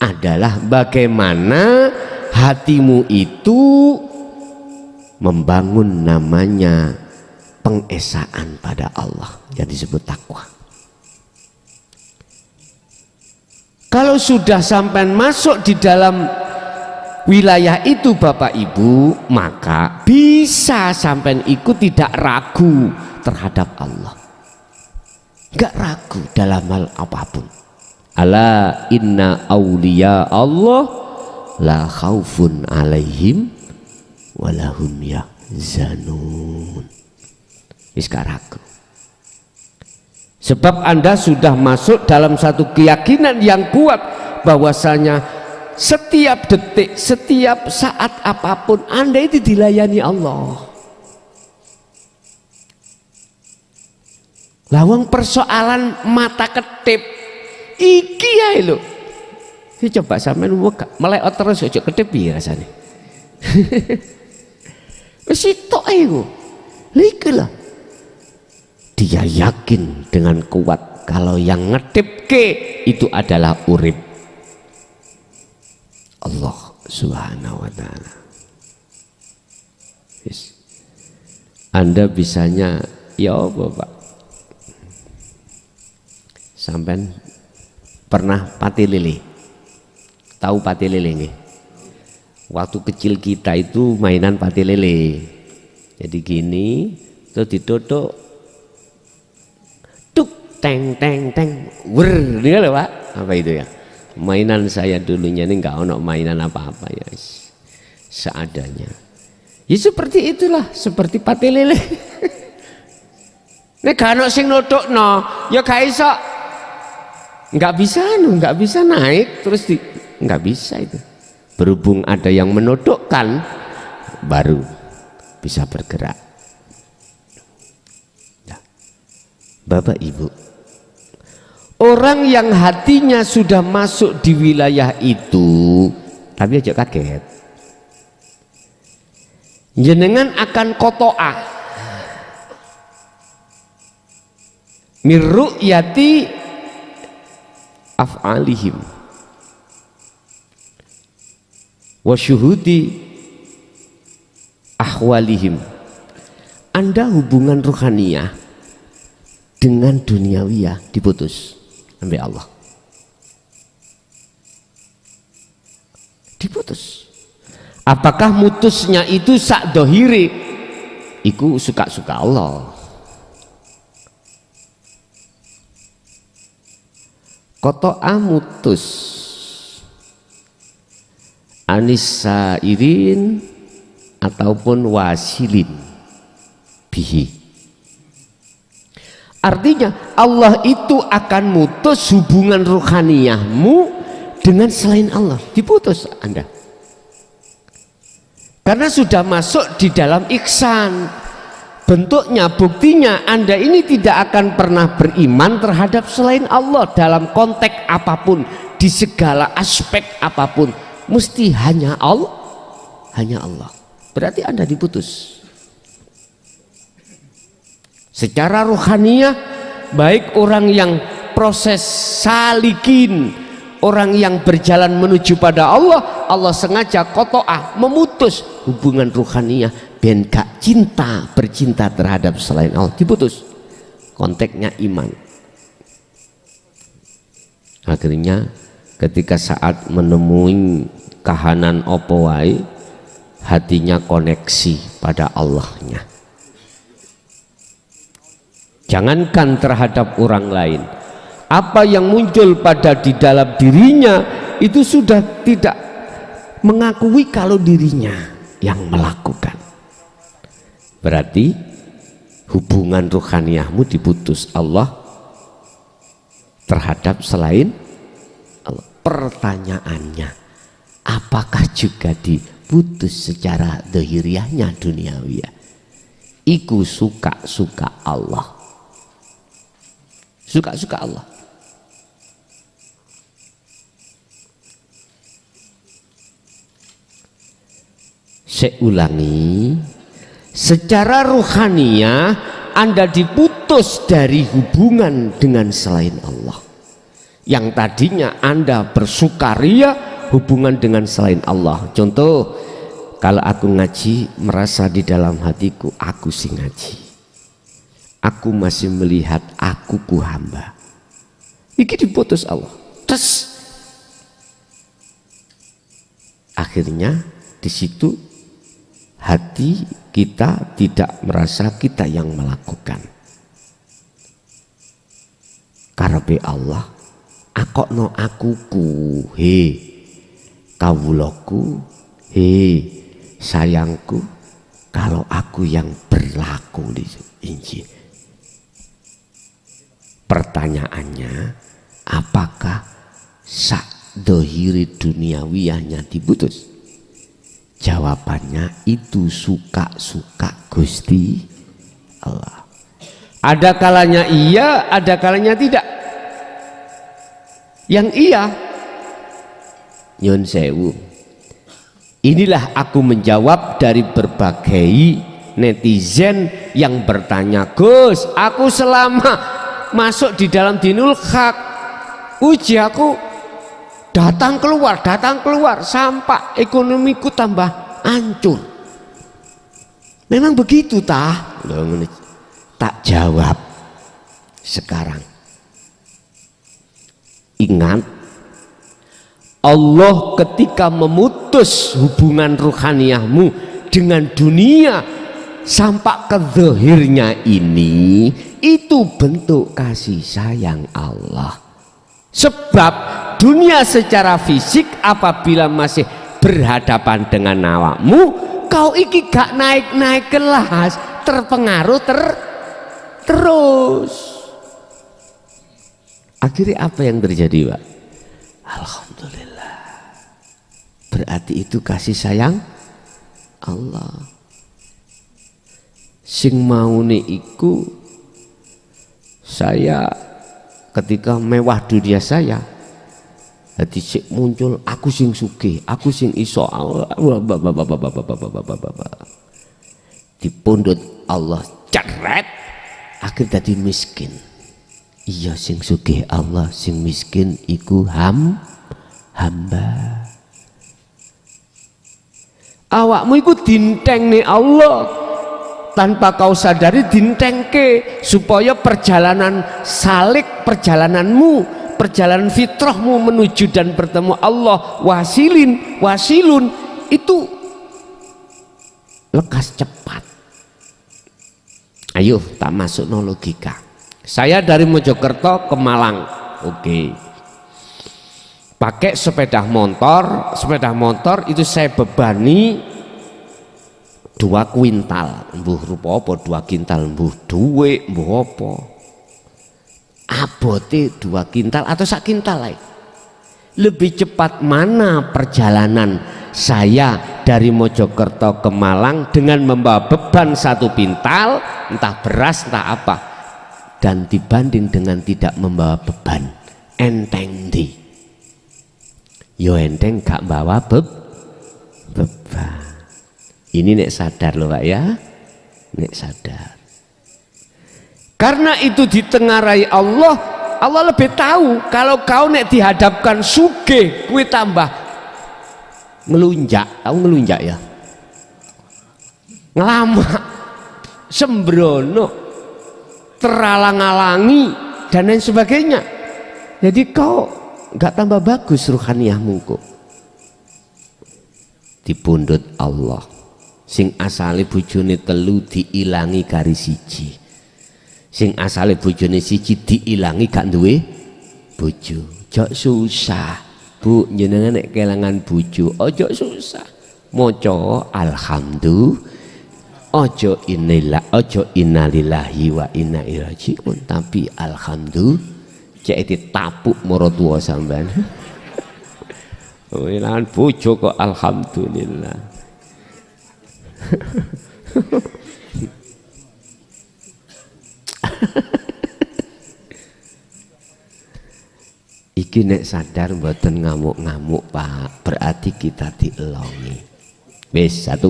adalah bagaimana hatimu itu membangun namanya pengesaan pada Allah yang disebut takwa. Kalau sudah sampai masuk di dalam wilayah itu Bapak Ibu, maka bisa sampai ikut tidak ragu terhadap Allah, nggak ragu dalam hal apapun. Ala inna awliya Allah la khaufun alaihim walahum yahzanun. Gak ragu. Sebab Anda sudah masuk dalam satu keyakinan yang kuat bahwasanya setiap detik, setiap saat apapun Anda itu dilayani Allah. Lawang persoalan mata ketip iki ya lho. Coba sampean meleot terus aja ketip piye rasane. Wis tok ae ku. Lha iki lho. Dia yakin dengan kuat kalau yang ngedipke itu adalah urip Allah Subhanahu wa ta'ala. Anda bisanya ya Bapak sampai pernah pati lele, tahu pati lele nggih? Waktu kecil kita itu mainan pati lele, jadi gini terus ditutup teng teng teng wer, dia loh Pak, apa itu ya, mainan saya dulunya ini nggak ono mainan apa-apa ya, seadanya ya seperti itulah, seperti pati lele. Nek gak ono sing nutupno ya gak iso, nggak bisa naik terus nggak bisa itu, berhubung ada yang menutupkan baru bisa bergerak. Bapak Ibu, orang yang hatinya sudah masuk di wilayah itu, tapi aja kaget, jenengan akan kotoah mirru'yati af'alihim wa syuhudi ahwalihim. Anda hubungan ruhaniyah dengan duniawiyah diputus sampai Allah, diputus. Apakah mutusnya itu sak dohiri iku suka-suka Allah, koto'a mutus anissa irin ataupun wasilin bihi. Artinya Allah itu akan mutus hubungan ruhaniyahmu dengan selain Allah, diputus Anda. Karena sudah masuk di dalam ihsan. Bentuknya, buktinya Anda ini tidak akan pernah beriman terhadap selain Allah dalam konteks apapun, di segala aspek apapun, mesti hanya Allah, hanya Allah. Berarti Anda diputus. Secara ruhaniyah, baik orang yang proses salikin, orang yang berjalan menuju pada Allah, Allah sengaja kotoah memutus hubungan ruhaniyah ben gak bercinta terhadap selain Allah, diputus konteksnya iman. Akhirnya ketika saat menemui kahanan opo wae, hatinya koneksi pada Allahnya. Jangankan terhadap orang lain, apa yang muncul pada di dalam dirinya itu sudah tidak mengakui kalau dirinya yang melakukan. Berarti hubungan ruhaniyahmu diputus Allah terhadap selain Allah. Pertanyaannya, apakah juga diputus secara dohiriyahnya duniawiyah? Iku suka-suka Allah, suka-suka Allah. Saya ulangi, secara ruhaniyah Anda diputus dari hubungan dengan selain Allah. yang tadinya Anda bersukaria hubungan dengan selain Allah. Contoh, kalau aku ngaji merasa di dalam hatiku aku sing ngaji, aku masih melihat aku ku hamba, iki diputus Allah. Terus akhirnya di situ hati kita tidak merasa kita yang melakukan. Karepe Allah akokno akuku, he kawulaku, he sayangku, kalau aku yang berlaku di Injil. Pertanyaannya, apakah sak dohiri duniawiyahnya diputus? Jawabannya itu suka-suka Gusti Allah. Ada kalanya iya, ada kalanya tidak. Yang iya, nyun sewu, inilah aku menjawab dari berbagai netizen yang bertanya, Gus, aku selama masuk di dalam dinul haq, uji aku datang keluar sampai ekonomiku tambah hancur. Memang begitu tah? Tak jawab sekarang. Ingat, Allah ketika memutus hubungan ruhaniyahmu dengan dunia sampai ke zahirnya ini, itu bentuk kasih sayang Allah. Sebab dunia secara fisik apabila masih berhadapan dengan awakmu, kau iki gak naik-naik kelas, terpengaruh terus. Akhirnya apa yang terjadi, Pak? Alhamdulillah. Berarti itu kasih sayang Allah. Sing maune iku saya ketika mewah dunia saya, jadi sik muncul aku sing sugih, aku sing iso, dipundhut Allah ceret, akhir jadi miskin. Iya, sing sugih Allah, sing miskin iku hamba. Awakmu iku dinteng nih Allah, tanpa kau sadari dintengke, supaya perjalanan salik, perjalananmu, perjalanan fitrahmu menuju dan bertemu Allah, wasilun itu lekas cepat. Ayo tak masuk no logika. Saya dari Mojokerto ke Malang, oke. Pakai sepeda motor itu saya bebani 2 kuintal, mbuh rupa apa 2 kintal, mbuh duwe, mbuh apa. Abote 2 kintal atau 1 kintal. Lebih cepat mana perjalanan saya dari Mojokerto ke Malang dengan membawa beban 1 pintal, entah beras entah apa, dan dibanding dengan tidak membawa beban, enteng di. Yo enteng gak bawa beban. Ini nek sadar loh Pak ya, nek sadar. Karena itu ditengarai Allah, Allah lebih tahu kalau kau nek dihadapkan sugih, kuwi tambah ngelunjak, tahu ngelunjak ya? Ngelamak, sembrono, teralang-alangi dan lain sebagainya. Jadi kau nggak tambah bagus ruhaniyahmu kok. Dipundhut Allah. Sing asale bojone 3 diilangi kari 1. Sing asale bojone 1 diilangi gak duwe bojo. Jok susah. Bu, jenengan nek kelangan bojo, ojo susah. Maca alhamdulillah. Ojo innalillahi wa inna ilaihi rajiun, tapi alhamdulillah cek ditapuk maratuwa sampean. Kelangan bojo kok alhamdulillah. Iki nek sadar mboten ngamuk-ngamuk Pak, berarti kita dielongi. Wis 1.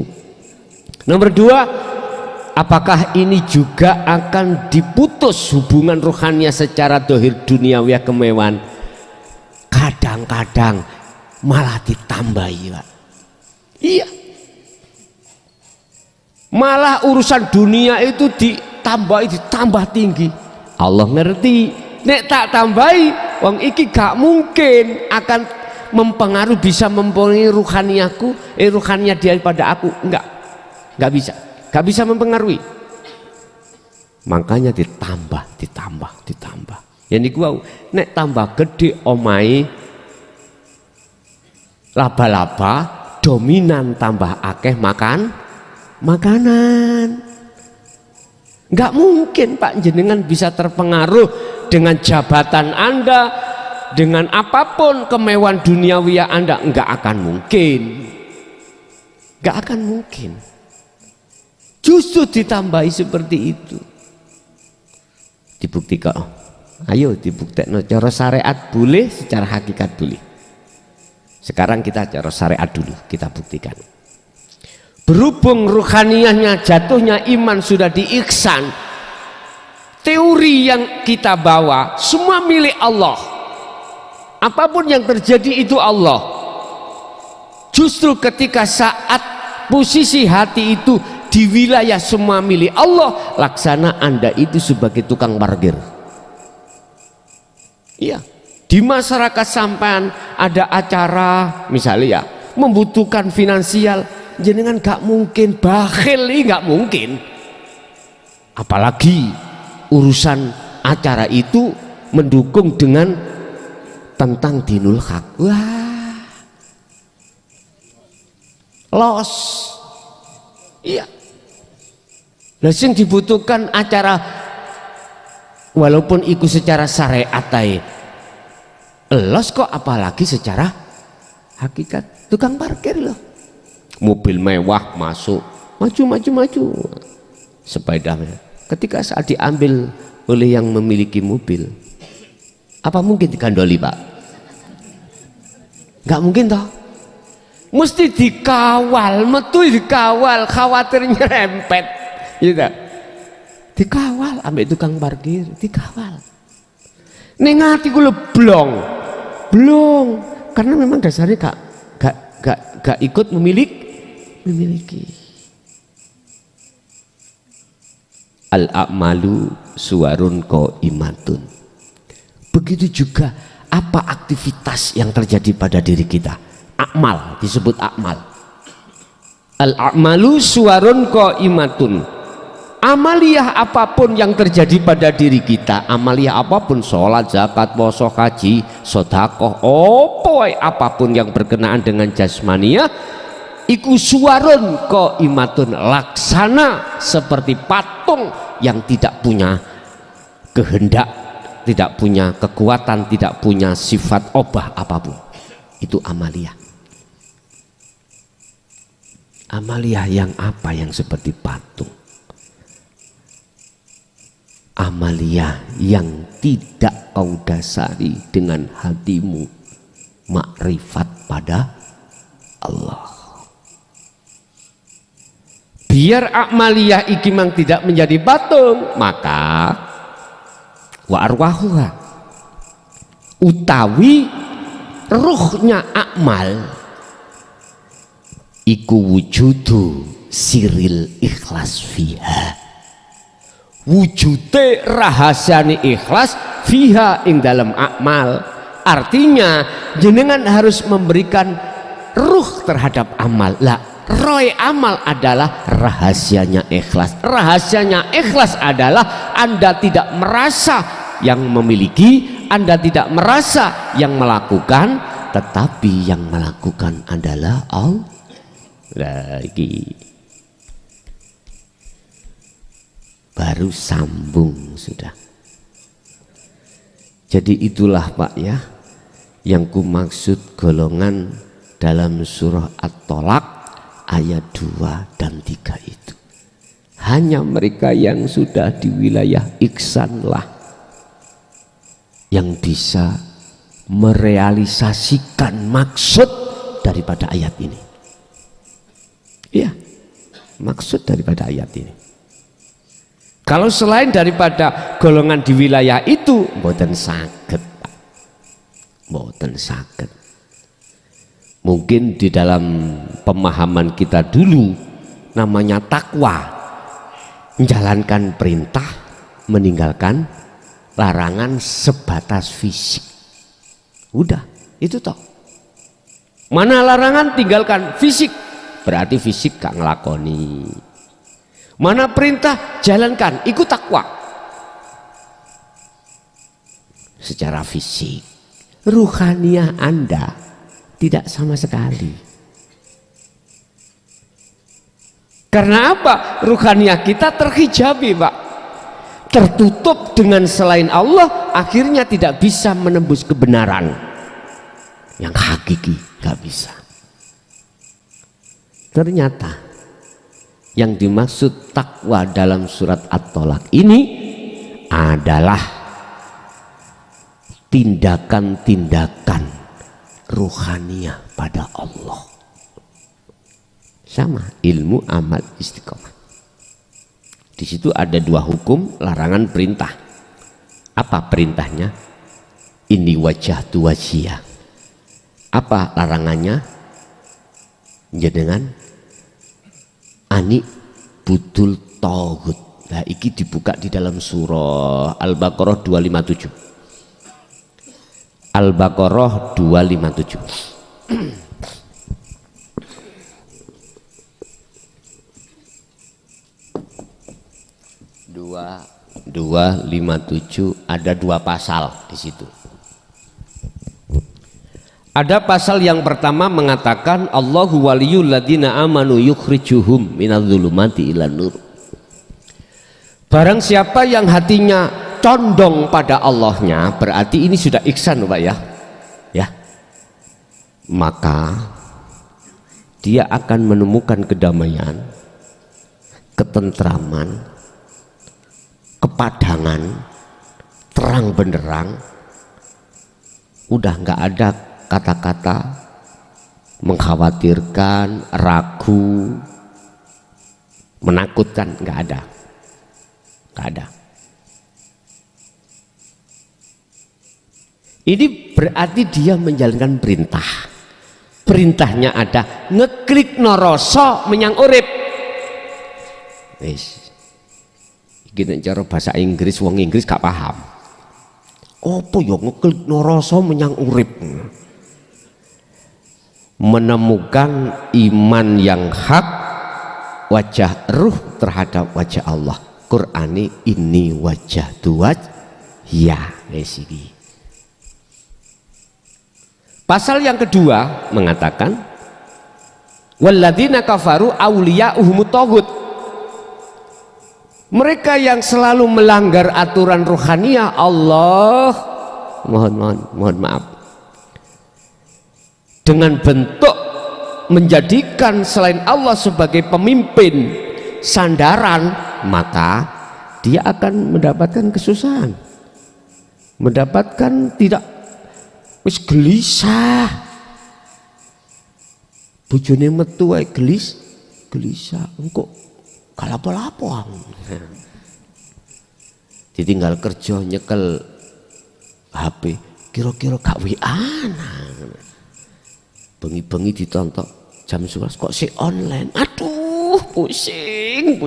Nomor 2, apakah ini juga akan diputus hubungan rohaninya secara dohir duniawi kemewahan? kadang-kadang malah ditambahi, Pak. Iya, malah urusan dunia itu ditambah tinggi. Allah ngerti, nek tak tambahi wong iki gak mungkin akan bisa mempengaruhi ruhaniyah dia pada aku. Enggak bisa mempengaruhi. Makanya ditambah. Yang niku wau nek tambah gede omai laba-laba dominan tambah akeh makanan. Enggak mungkin Pak jenengan bisa terpengaruh dengan jabatan Anda, dengan apapun kemewahan duniawi Anda, enggak akan mungkin. Justru ditambahi seperti itu. Dibuktikan. Ayo dibuktikan cara syariat boleh, secara hakikat boleh. Sekarang kita cara syariat dulu, kita buktikan. Berhubung ruhaniyahnya jatuhnya iman sudah diiksan, teori yang kita bawa semua milik Allah. Apapun yang terjadi itu Allah. Justru ketika saat posisi hati itu di wilayah semua milik Allah, laksana Anda itu sebagai tukang parkir. Iya, di masyarakat sampean ada acara misalnya ya, membutuhkan finansial, jenengan gak mungkin bakhil, gak mungkin. Apalagi urusan acara itu mendukung dengan tentang dinul haq. Wah, los. Iya. Lah sing dibutuhkan acara walaupun ikut secara syariat los kok, apalagi secara hakikat. Tukang parkir loh, mobil mewah masuk, maju, sepeda. Ketika saat diambil oleh yang memiliki mobil, apa mungkin digandoli Pak? Nggak mungkin toh, mesti dikawal, metu dikawal, khawatir nyerempet gitu. Dikawal ambek tukang parkir, dikawal. Ning atiku lho blong, karena memang dasarnya gak ikut memiliki. Al-a'malu suwarun qaimatun. Begitu juga apa aktivitas yang terjadi pada diri kita. Akmal disebut akmal. Al-a'malu suwarun qaimatun. Amaliyah apapun yang terjadi pada diri kita, amaliyah apapun, sholat, zakat, puasa, haji, sedekah, apapun yang berkenaan dengan jasmaniyah, iku suwarun qaimatun, laksana seperti patung yang tidak punya kehendak, tidak punya kekuatan, tidak punya sifat obah apapun. Itu amaliyah. Amaliyah yang apa? Yang seperti patung. Amaliyah yang tidak kau dasari dengan hatimu makrifat pada Allah. Biar amaliyah iki mang tidak menjadi patung, maka wa arwahuha, utawi ruhnya akmal iku wujudu siril ikhlas fiha, wujute rahasiane ikhlas fiha ing dalam akmal. Artinya jenengan harus memberikan ruh terhadap amal. Lah roy amal adalah rahasianya ikhlas. Rahasianya ikhlas adalah Anda tidak merasa yang memiliki, Anda tidak merasa yang melakukan, tetapi yang melakukan adalah Allah. Lagi baru sambung sudah. Jadi itulah Pak ya, yang ku maksud golongan dalam surah At-Tolak ayat 2 dan 3 itu. Hanya mereka yang sudah di wilayah ihsan lah yang bisa merealisasikan maksud daripada ayat ini. Iya, maksud daripada ayat ini. Kalau selain daripada golongan di wilayah itu, mboten saged, Mboten saged. Mungkin di dalam pemahaman kita dulu namanya takwa, menjalankan perintah, meninggalkan larangan sebatas fisik. Udah, itu toh. Mana larangan tinggalkan fisik, berarti fisik gak ngelakoni. Mana perintah jalankan, ikut takwa. Secara fisik, ruhaniah Anda tidak sama sekali. Karena apa? Ruhaniah kita terhijabi, Pak. Tertutup dengan selain Allah, akhirnya tidak bisa menembus kebenaran yang hakiki, gak bisa. Ternyata yang dimaksud takwa dalam surat At-Tolak ini adalah tindakan-tindakan ruhaniah pada Allah. Sama, ilmu, amal, istiqomah. Di situ ada dua hukum, larangan, perintah. Apa perintahnya? Ini wajah tu wajiyah. Apa larangannya? Jenengan ani budul tauhid. Nah, iki dibuka di dalam surah Al-Baqarah 257. Al-Baqarah 257. 257 ada dua pasal di situ. Ada pasal yang pertama mengatakan Allahu waliyul ladina amanu yukhrijuhum minadh-dhulumati ilan nur. Barang siapa yang hatinya condong pada Allahnya, berarti ini sudah ihsan, Pak ya. Ya. Maka dia akan menemukan kedamaian, ketentraman, kepadangan, terang benderang. Udah nggak ada kata-kata mengkhawatirkan, ragu, menakutkan, nggak ada. Nggak ada. Ini berarti dia menjalankan perintah. Perintahnya ada ngeklik noroso menyang urip. Wis. Iki nek cara bahasa Inggris, wong Inggris gak paham. Apa ya ngeklik noroso menyang urip? Menemukan iman yang hak, wajah ruh terhadap wajah Allah. Qur'ani ini wajah tuwaj ya wis iki. Pasal yang kedua mengatakan walladzina kafaru auliya'uhumut taghut. Mereka yang selalu melanggar aturan ruhaniah Allah, mohon maaf, dengan bentuk menjadikan selain Allah sebagai pemimpin sandaran, maka dia akan mendapatkan kesusahan, mendapatkan tidak wis gelisah. Bojone metu ae gelisah engko kalapo-lapo aku. Ditinggal kerja nyekel HP, kira-kira gak WA-an. Bengi-bengi ditonton jam 11 kok si online. Aduh, pusing.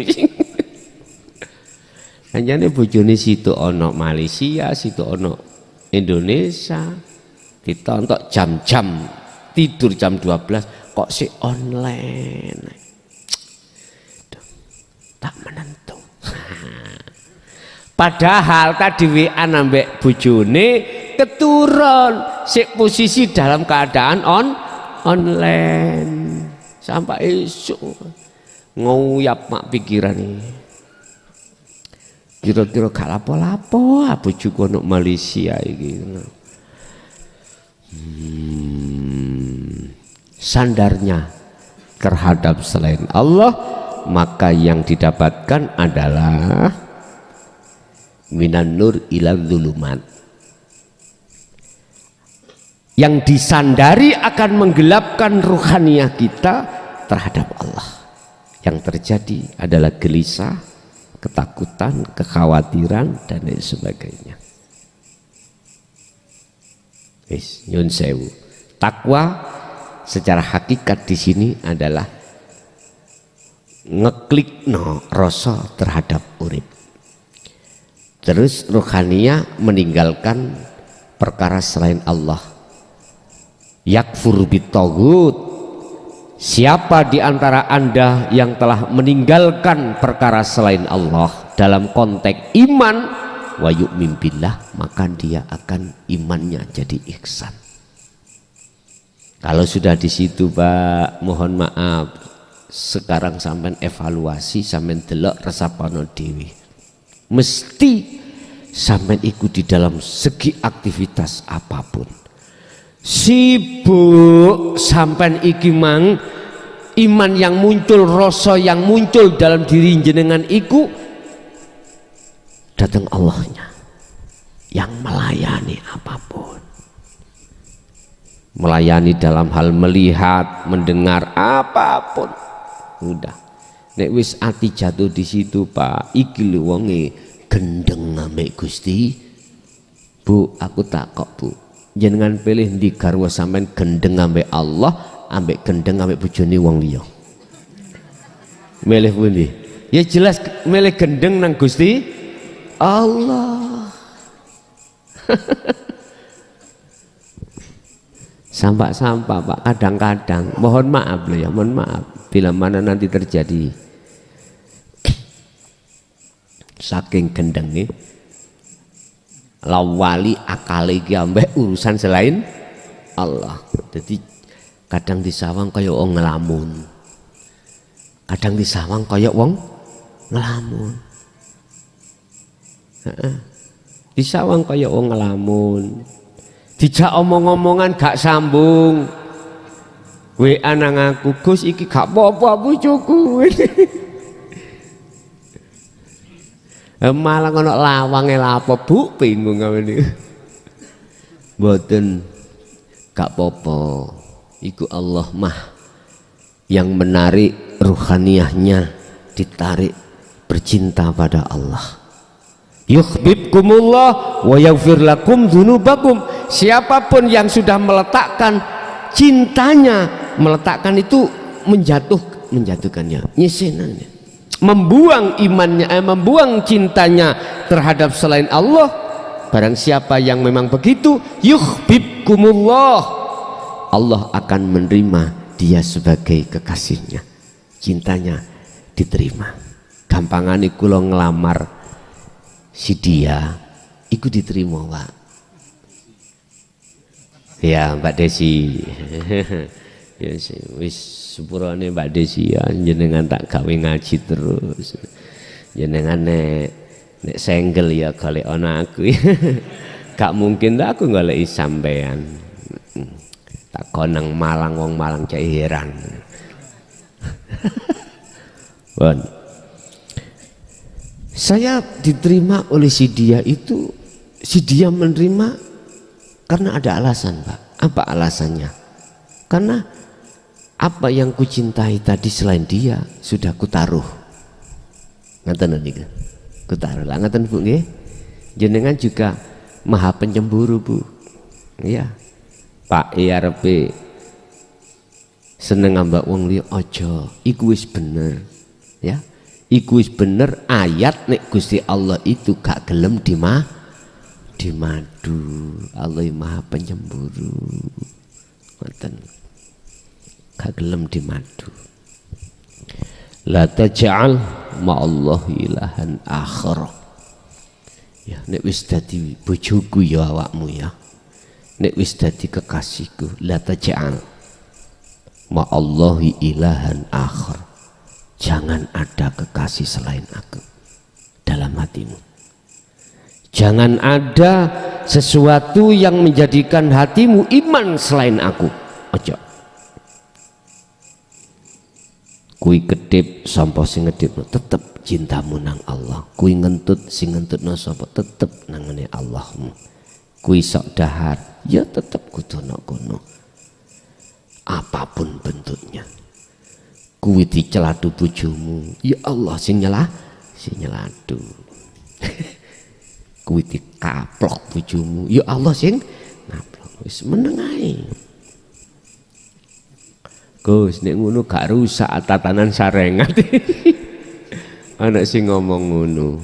Anjane bojone situ ono Malaysia, situ ono Indonesia. Ditonton jam-jam tidur jam 12 kok si online. Tak menentu. Padahal tadi WA nambah bojone keturun si posisi dalam keadaan online sampai esok ngoyap mak pikiran ini. Kira-kira gak lapo-lapo bojoku ono Malaysia iki. Sandarnya terhadap selain Allah, maka yang didapatkan adalah minan nur ila dzulumat. Yang disandari akan menggelapkan ruhaniah kita terhadap Allah. Yang terjadi adalah gelisah, ketakutan, kekhawatiran dan lain sebagainya. Wis nyun sewu. Takwa secara hakikat di sini adalah ngeklikno rasa terhadap urip. Terus rohaniyah meninggalkan perkara selain Allah. Yakfur bitaghut. Siapa di antara Anda yang telah meninggalkan perkara selain Allah dalam konteks iman wa yu'min billah, maka dia akan imannya jadi ihsan. Kalau sudah di situ Pak, mohon maaf, sekarang sampean evaluasi, sampean delok resapana dewi. Mesti sampean ikut di dalam segi aktivitas apapun. Sibuk sampean iki mang, iman yang muncul, rasa yang muncul dalam diri jenengan iku datang Allahnya yang melayani apapun. Melayani dalam hal melihat, mendengar, apapun. Udah. Nek wis ati jatuh di situ Pak, iki lho wonge gendeng ambek Gusti. Bu, aku takok Bu, jenengan pilih ndi garwa sampean gendeng ambek Allah, ambek gendeng ambek bojone wong liya? Milih pundi? Ya jelas milih gendeng nang Gusti Allah. Sampah-sampah Pak, kadang-kadang mohon maaf loh ya, mohon maaf bila mana nanti terjadi saking gendengnya lawali akali ambek urusan selain Allah. Jadi kadang disawang kaya wong ngelamun, kadang disawang kaya wong ngelamun, disawang kaya wong ngelamun. Dijak omong-omongan gak sambung. WA nang aku, Gus iki gak apa-apa bojoku. Malah ngono lawange lapo Bu, bingung ngene. Mboten gak apa-apa. Iku Allah mah yang menarik ruhaniyahnya, ditarik bercinta pada Allah. Yuhibbukumullah wa yaghfir lakum dzunubakum. Siapapun yang sudah meletakkan cintanya, meletakkan itu menjatuhkannya, nyesenannya, membuang imannya, membuang cintanya terhadap selain Allah. Barang siapa yang memang begitu, yuhibbukumullah, Allah akan menerima dia sebagai kekasihnya, cintanya diterima. Gampangane kula ngelamar si dia ikut diterima Pak. Ya Mbak Desi. Ya wis sepurane Mbak Desi ya, jenengan tak gawe ngaji terus. Jenengan nek senggel ya golek ana aku. Gak mungkin tak aku goleki sampean. Tak konang Malang, wong Malang cek heran. Bon. Saya diterima oleh si dia itu, si dia menerima karena ada alasan Pak. Apa alasannya? Karena apa yang kucintai tadi selain dia sudah kutaruh. Ngaten niku. Kutaruh lah ngaten Bu nggih. Jenengan juga maha pencemburu Bu. Iya. Pak arepe seneng ambak wong liya aja. Iku wis bener. Ya. Iku wis bener ayat nek Gusti Allah itu gak gelem dimadu. Allah maha penyemburu. Ngoten. Gak gelem dimadu. La taj'al ma'allahi ilahan akhar. Ya nek wis dadi bojoku ya awakmu ya. Nek wis dadi kekasihku, la taj'al ma'allahi ilahan akhar. Jangan ada kekasih selain aku dalam hatimu. Jangan ada sesuatu yang menjadikan hatimu iman selain aku. Ojo. Kui kedip sampo sing ngedip tetep cintamu nang Allah. Kui ngentut sing ngentutno sapa tetep nangane Allahmu. Kui sok dahar ya tetep kudu kono. Apapun bentuknya. Kuwi diceladu bojomu, ya Allah sing nyeladu. Kuwi dikaplok bojomu, ya Allah sing ngaplok. wis meneng ae. Gus nek ngono gak rusak tatanan sarengat. Ana sing ngomong ngono.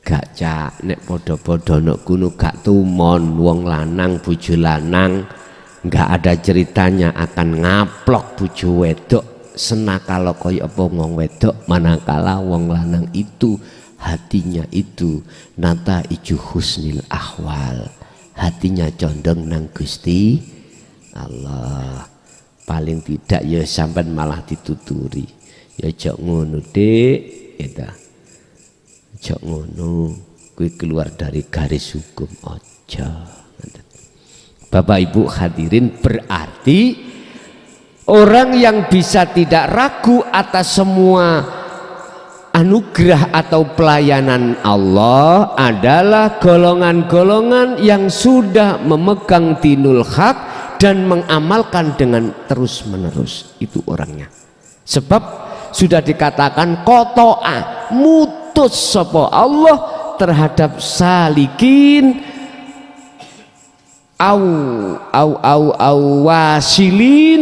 Gak cak nek padha-padha nek kuno gak tumon wong lanang bojo lanang gak ada ceritanya akan ngaplok bojo wedok senakala kaya apa wong wedok manakala wong lanang itu hatinya itu nata iju husnil ahwal, hatinya condong nang Gusti Allah. Paling tidak ya sampean malah dituturi ya jok ngono Dik gitu. Jok ngono kuwi keluar dari garis hukum aja. Bapak Ibu hadirin, berarti orang yang bisa tidak ragu atas semua anugerah atau pelayanan Allah adalah golongan-golongan yang sudah memegang dinul haq dan mengamalkan dengan terus menerus. Itu orangnya. Sebab sudah dikatakan koto'a mutus sapa Allah terhadap salikin au wasilin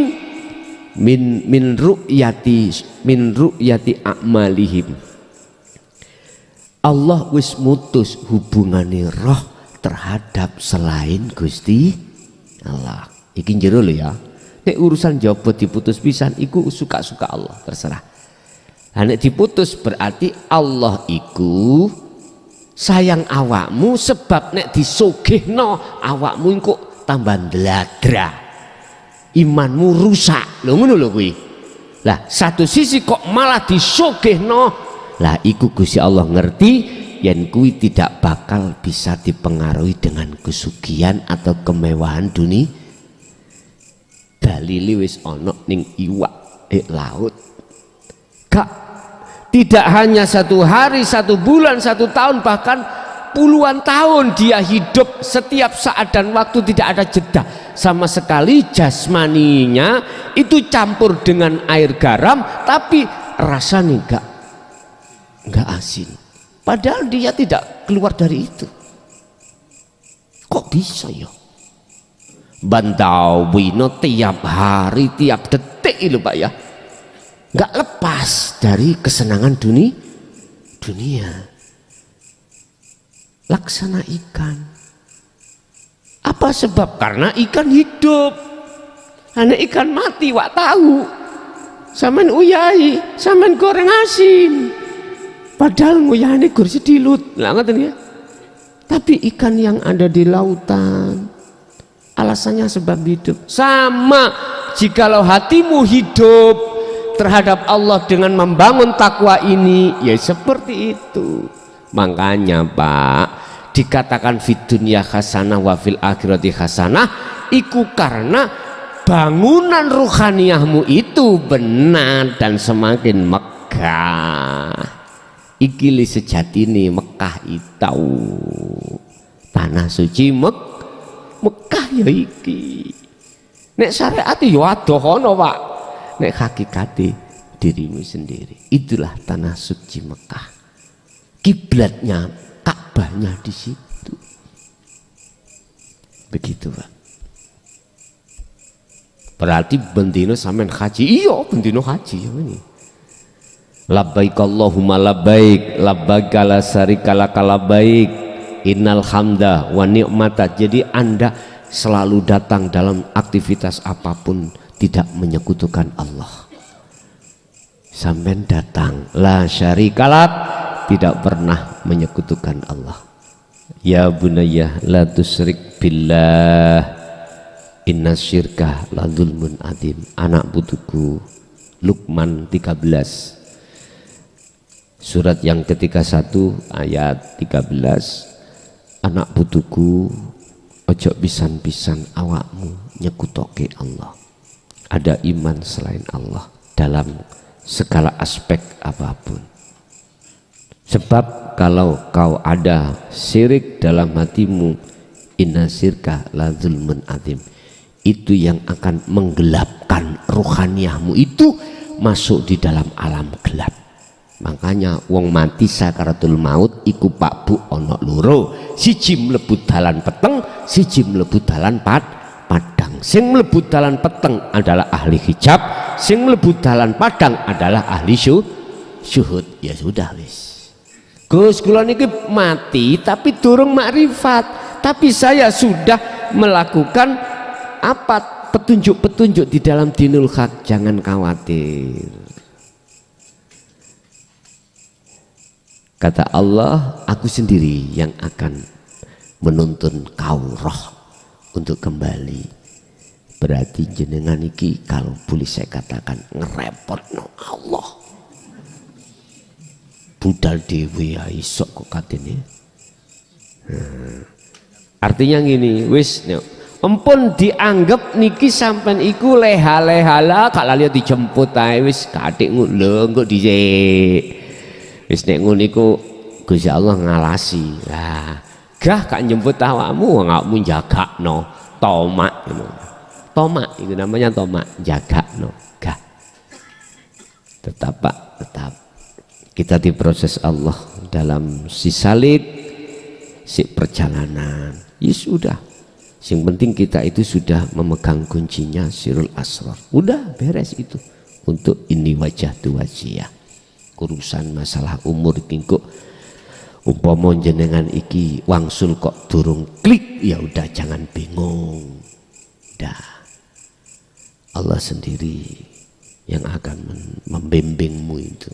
min ru'yati a'malihim. Allah wis mutus hubungane roh terhadap selain Gusti Allah. Iki jero lho ya. Nek urusan jaba diputus pisan iku suka-suka Allah, terserah. Nah, nek diputus berarti Allah iku sayang awakmu sebab nek disugihno awakmu engko tambah ndladra. Imanmu rusak. Lho ngono lho kuwi. Lah satu sisi kok malah disugihno. Lah iku Gusti Allah ngerti yen kuwi tidak bakal bisa dipengaruhi dengan kesugihan atau kemewahan dunia. Dalili wis ana ning iwak laut. Gak, tidak hanya 1 hari, 1 bulan, 1 tahun, bahkan puluhan tahun dia hidup setiap saat dan waktu tidak ada jeda sama sekali. Jasmaninya itu campur dengan air garam tapi rasanya enggak asin, padahal dia tidak keluar dari itu. Kok bisa ya? Bantau wino tiap hari tiap detik itu Pak ya, enggak lepas dari kesenangan dunia. Laksana ikan. Apa sebab? Karena ikan hidup. Hanya ikan mati wak tahu. Saman uyai, saman goreng asin. Padahal nguyane gur sedilut. Lah ngoten ya. Tapi ikan yang ada di lautan alasannya sebab hidup. Sama jikalau hatimu hidup terhadap Allah dengan membangun takwa ini, ya seperti itu. Makanya Pak dikatakan fid dunya hasanah wa fil akhirati hasanah iku karena bangunan ruhaniyahmu itu benar dan semakin megah. Iki li sejatine Mekah itu tanah suci Mekah ya iki. Nek syariat ya adoh ana Pak, nek hakikate dirimu sendiri. Itulah tanah suci Mekah. Kiblatnya Ka'bahnya di situ. Begitu Pak. Berarti bendino sampean haji. Iya bendino haji ya ini. Labbaik Allahumma labbaik, labbaik la syarika laka labbaik, innal hamda wa ni'mata. Jadi Anda selalu datang dalam aktivitas apapun tidak menyekutukan Allah. Sampean datang la syarikalak, tidak pernah menyekutukan Allah. Ya bunayya la tusyrik billah, inna syirka la zulmun adzim. Anak putuku, Luqman 13 surat yang ke-31 ayat 13. Anak putuku, ojo pisan-pisan awakmu nyekutoke Allah. Ada iman selain Allah dalam segala aspek apapun. Sebab kalau kau ada syirik dalam hatimu, inna syirka la zulmun adzim, itu yang akan menggelapkan ruhaniyahmu itu masuk di dalam alam gelap. Makanya wong mati sakaratul maut iku Pak Bu ana loro, siji mlebu dalan peteng, siji mlebu dalan padang. Sing mlebu dalan peteng adalah ahli hijab, sing mlebu dalan padang adalah ahli syuhud. Ya sudah wis. Gus kula niki mati tapi durung makrifat, tapi saya sudah melakukan apa petunjuk-petunjuk di dalam dinul haq, jangan khawatir. Kata Allah, aku sendiri yang akan menuntun kau roh untuk kembali. Berarti jenengan iki kalau boleh saya katakan ngerepotno Allah. Budal dewe ya iso kok katene. Artinya gini, wis empun dianggap niki sampean iku leha-lehala kalau lihat dijemput ae wis kathik lho engko dhisik. Wis nek ngono iku Gusti Allah ngalasi. Lah, gah kak njemput awakmu awakmu jagakno, tomak ngono. Tomak itu namanya tomak, jagakno, gah. Tetap Pak, tetap. Kita diproses Allah dalam si salib, si perjalanan. Ya sudah. Yang penting kita itu sudah memegang kuncinya sirul asrar. Udah beres itu. Untuk ini wajah tu wajiyah. Urusan masalah umur kingko umpama jenengan iki wangsul kok durung klik, ya udah jangan bingung, dah Allah sendiri yang akan membimbingmu itu.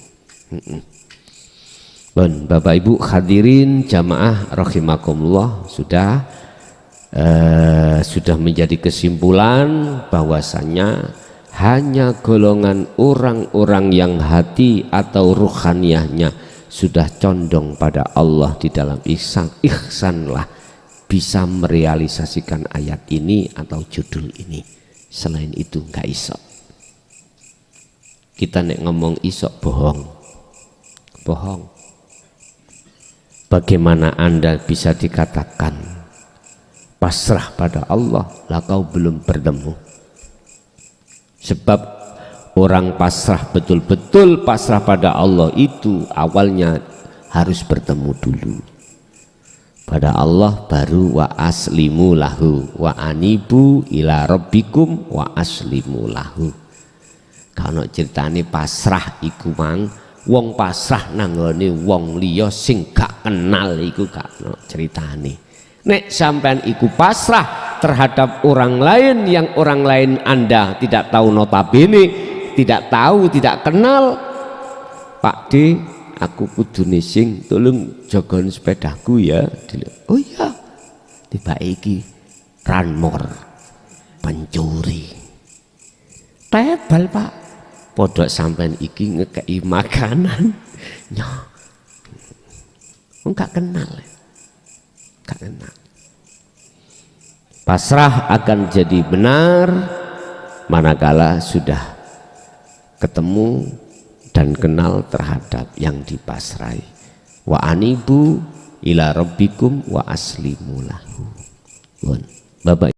Bon, Bapak Ibu hadirin jamaah rahimakumullah, sudah menjadi kesimpulan bahwasanya hanya golongan orang-orang yang hati atau ruhaniyahnya sudah condong pada Allah di dalam ihsanlah bisa merealisasikan ayat ini atau judul ini. Selain itu nggak iso. Kita nek ngomong iso bohong. Bagaimana Anda bisa dikatakan pasrah pada Allah lah kau belum bertemu? Sebab orang pasrah betul-betul pasrah pada Allah itu awalnya harus bertemu dulu pada Allah, baru wa aslimu lahu wa anibu ila rabbikum wa aslimu lahu. Kalau ceritane pasrah iku mang wong pasrah nanggone wong liya sing gak kenal iku gak ono ceritane. Nek sampean iku pasrah terhadap orang lain yang orang lain Anda tidak tahu, notabene tidak tahu, tidak kenal, Pak D aku kudune sing tolong jogon sepedaku ya. Oh iya, tiba iki ranmor pencuri tebal Pak, podok sampean iki ngekei makanan nyoh enggak kenal. Pasrah akan jadi benar manakala sudah ketemu dan kenal terhadap yang dipasrai. Wa anibu ila rabbikum wa aslimu lahu. Bapak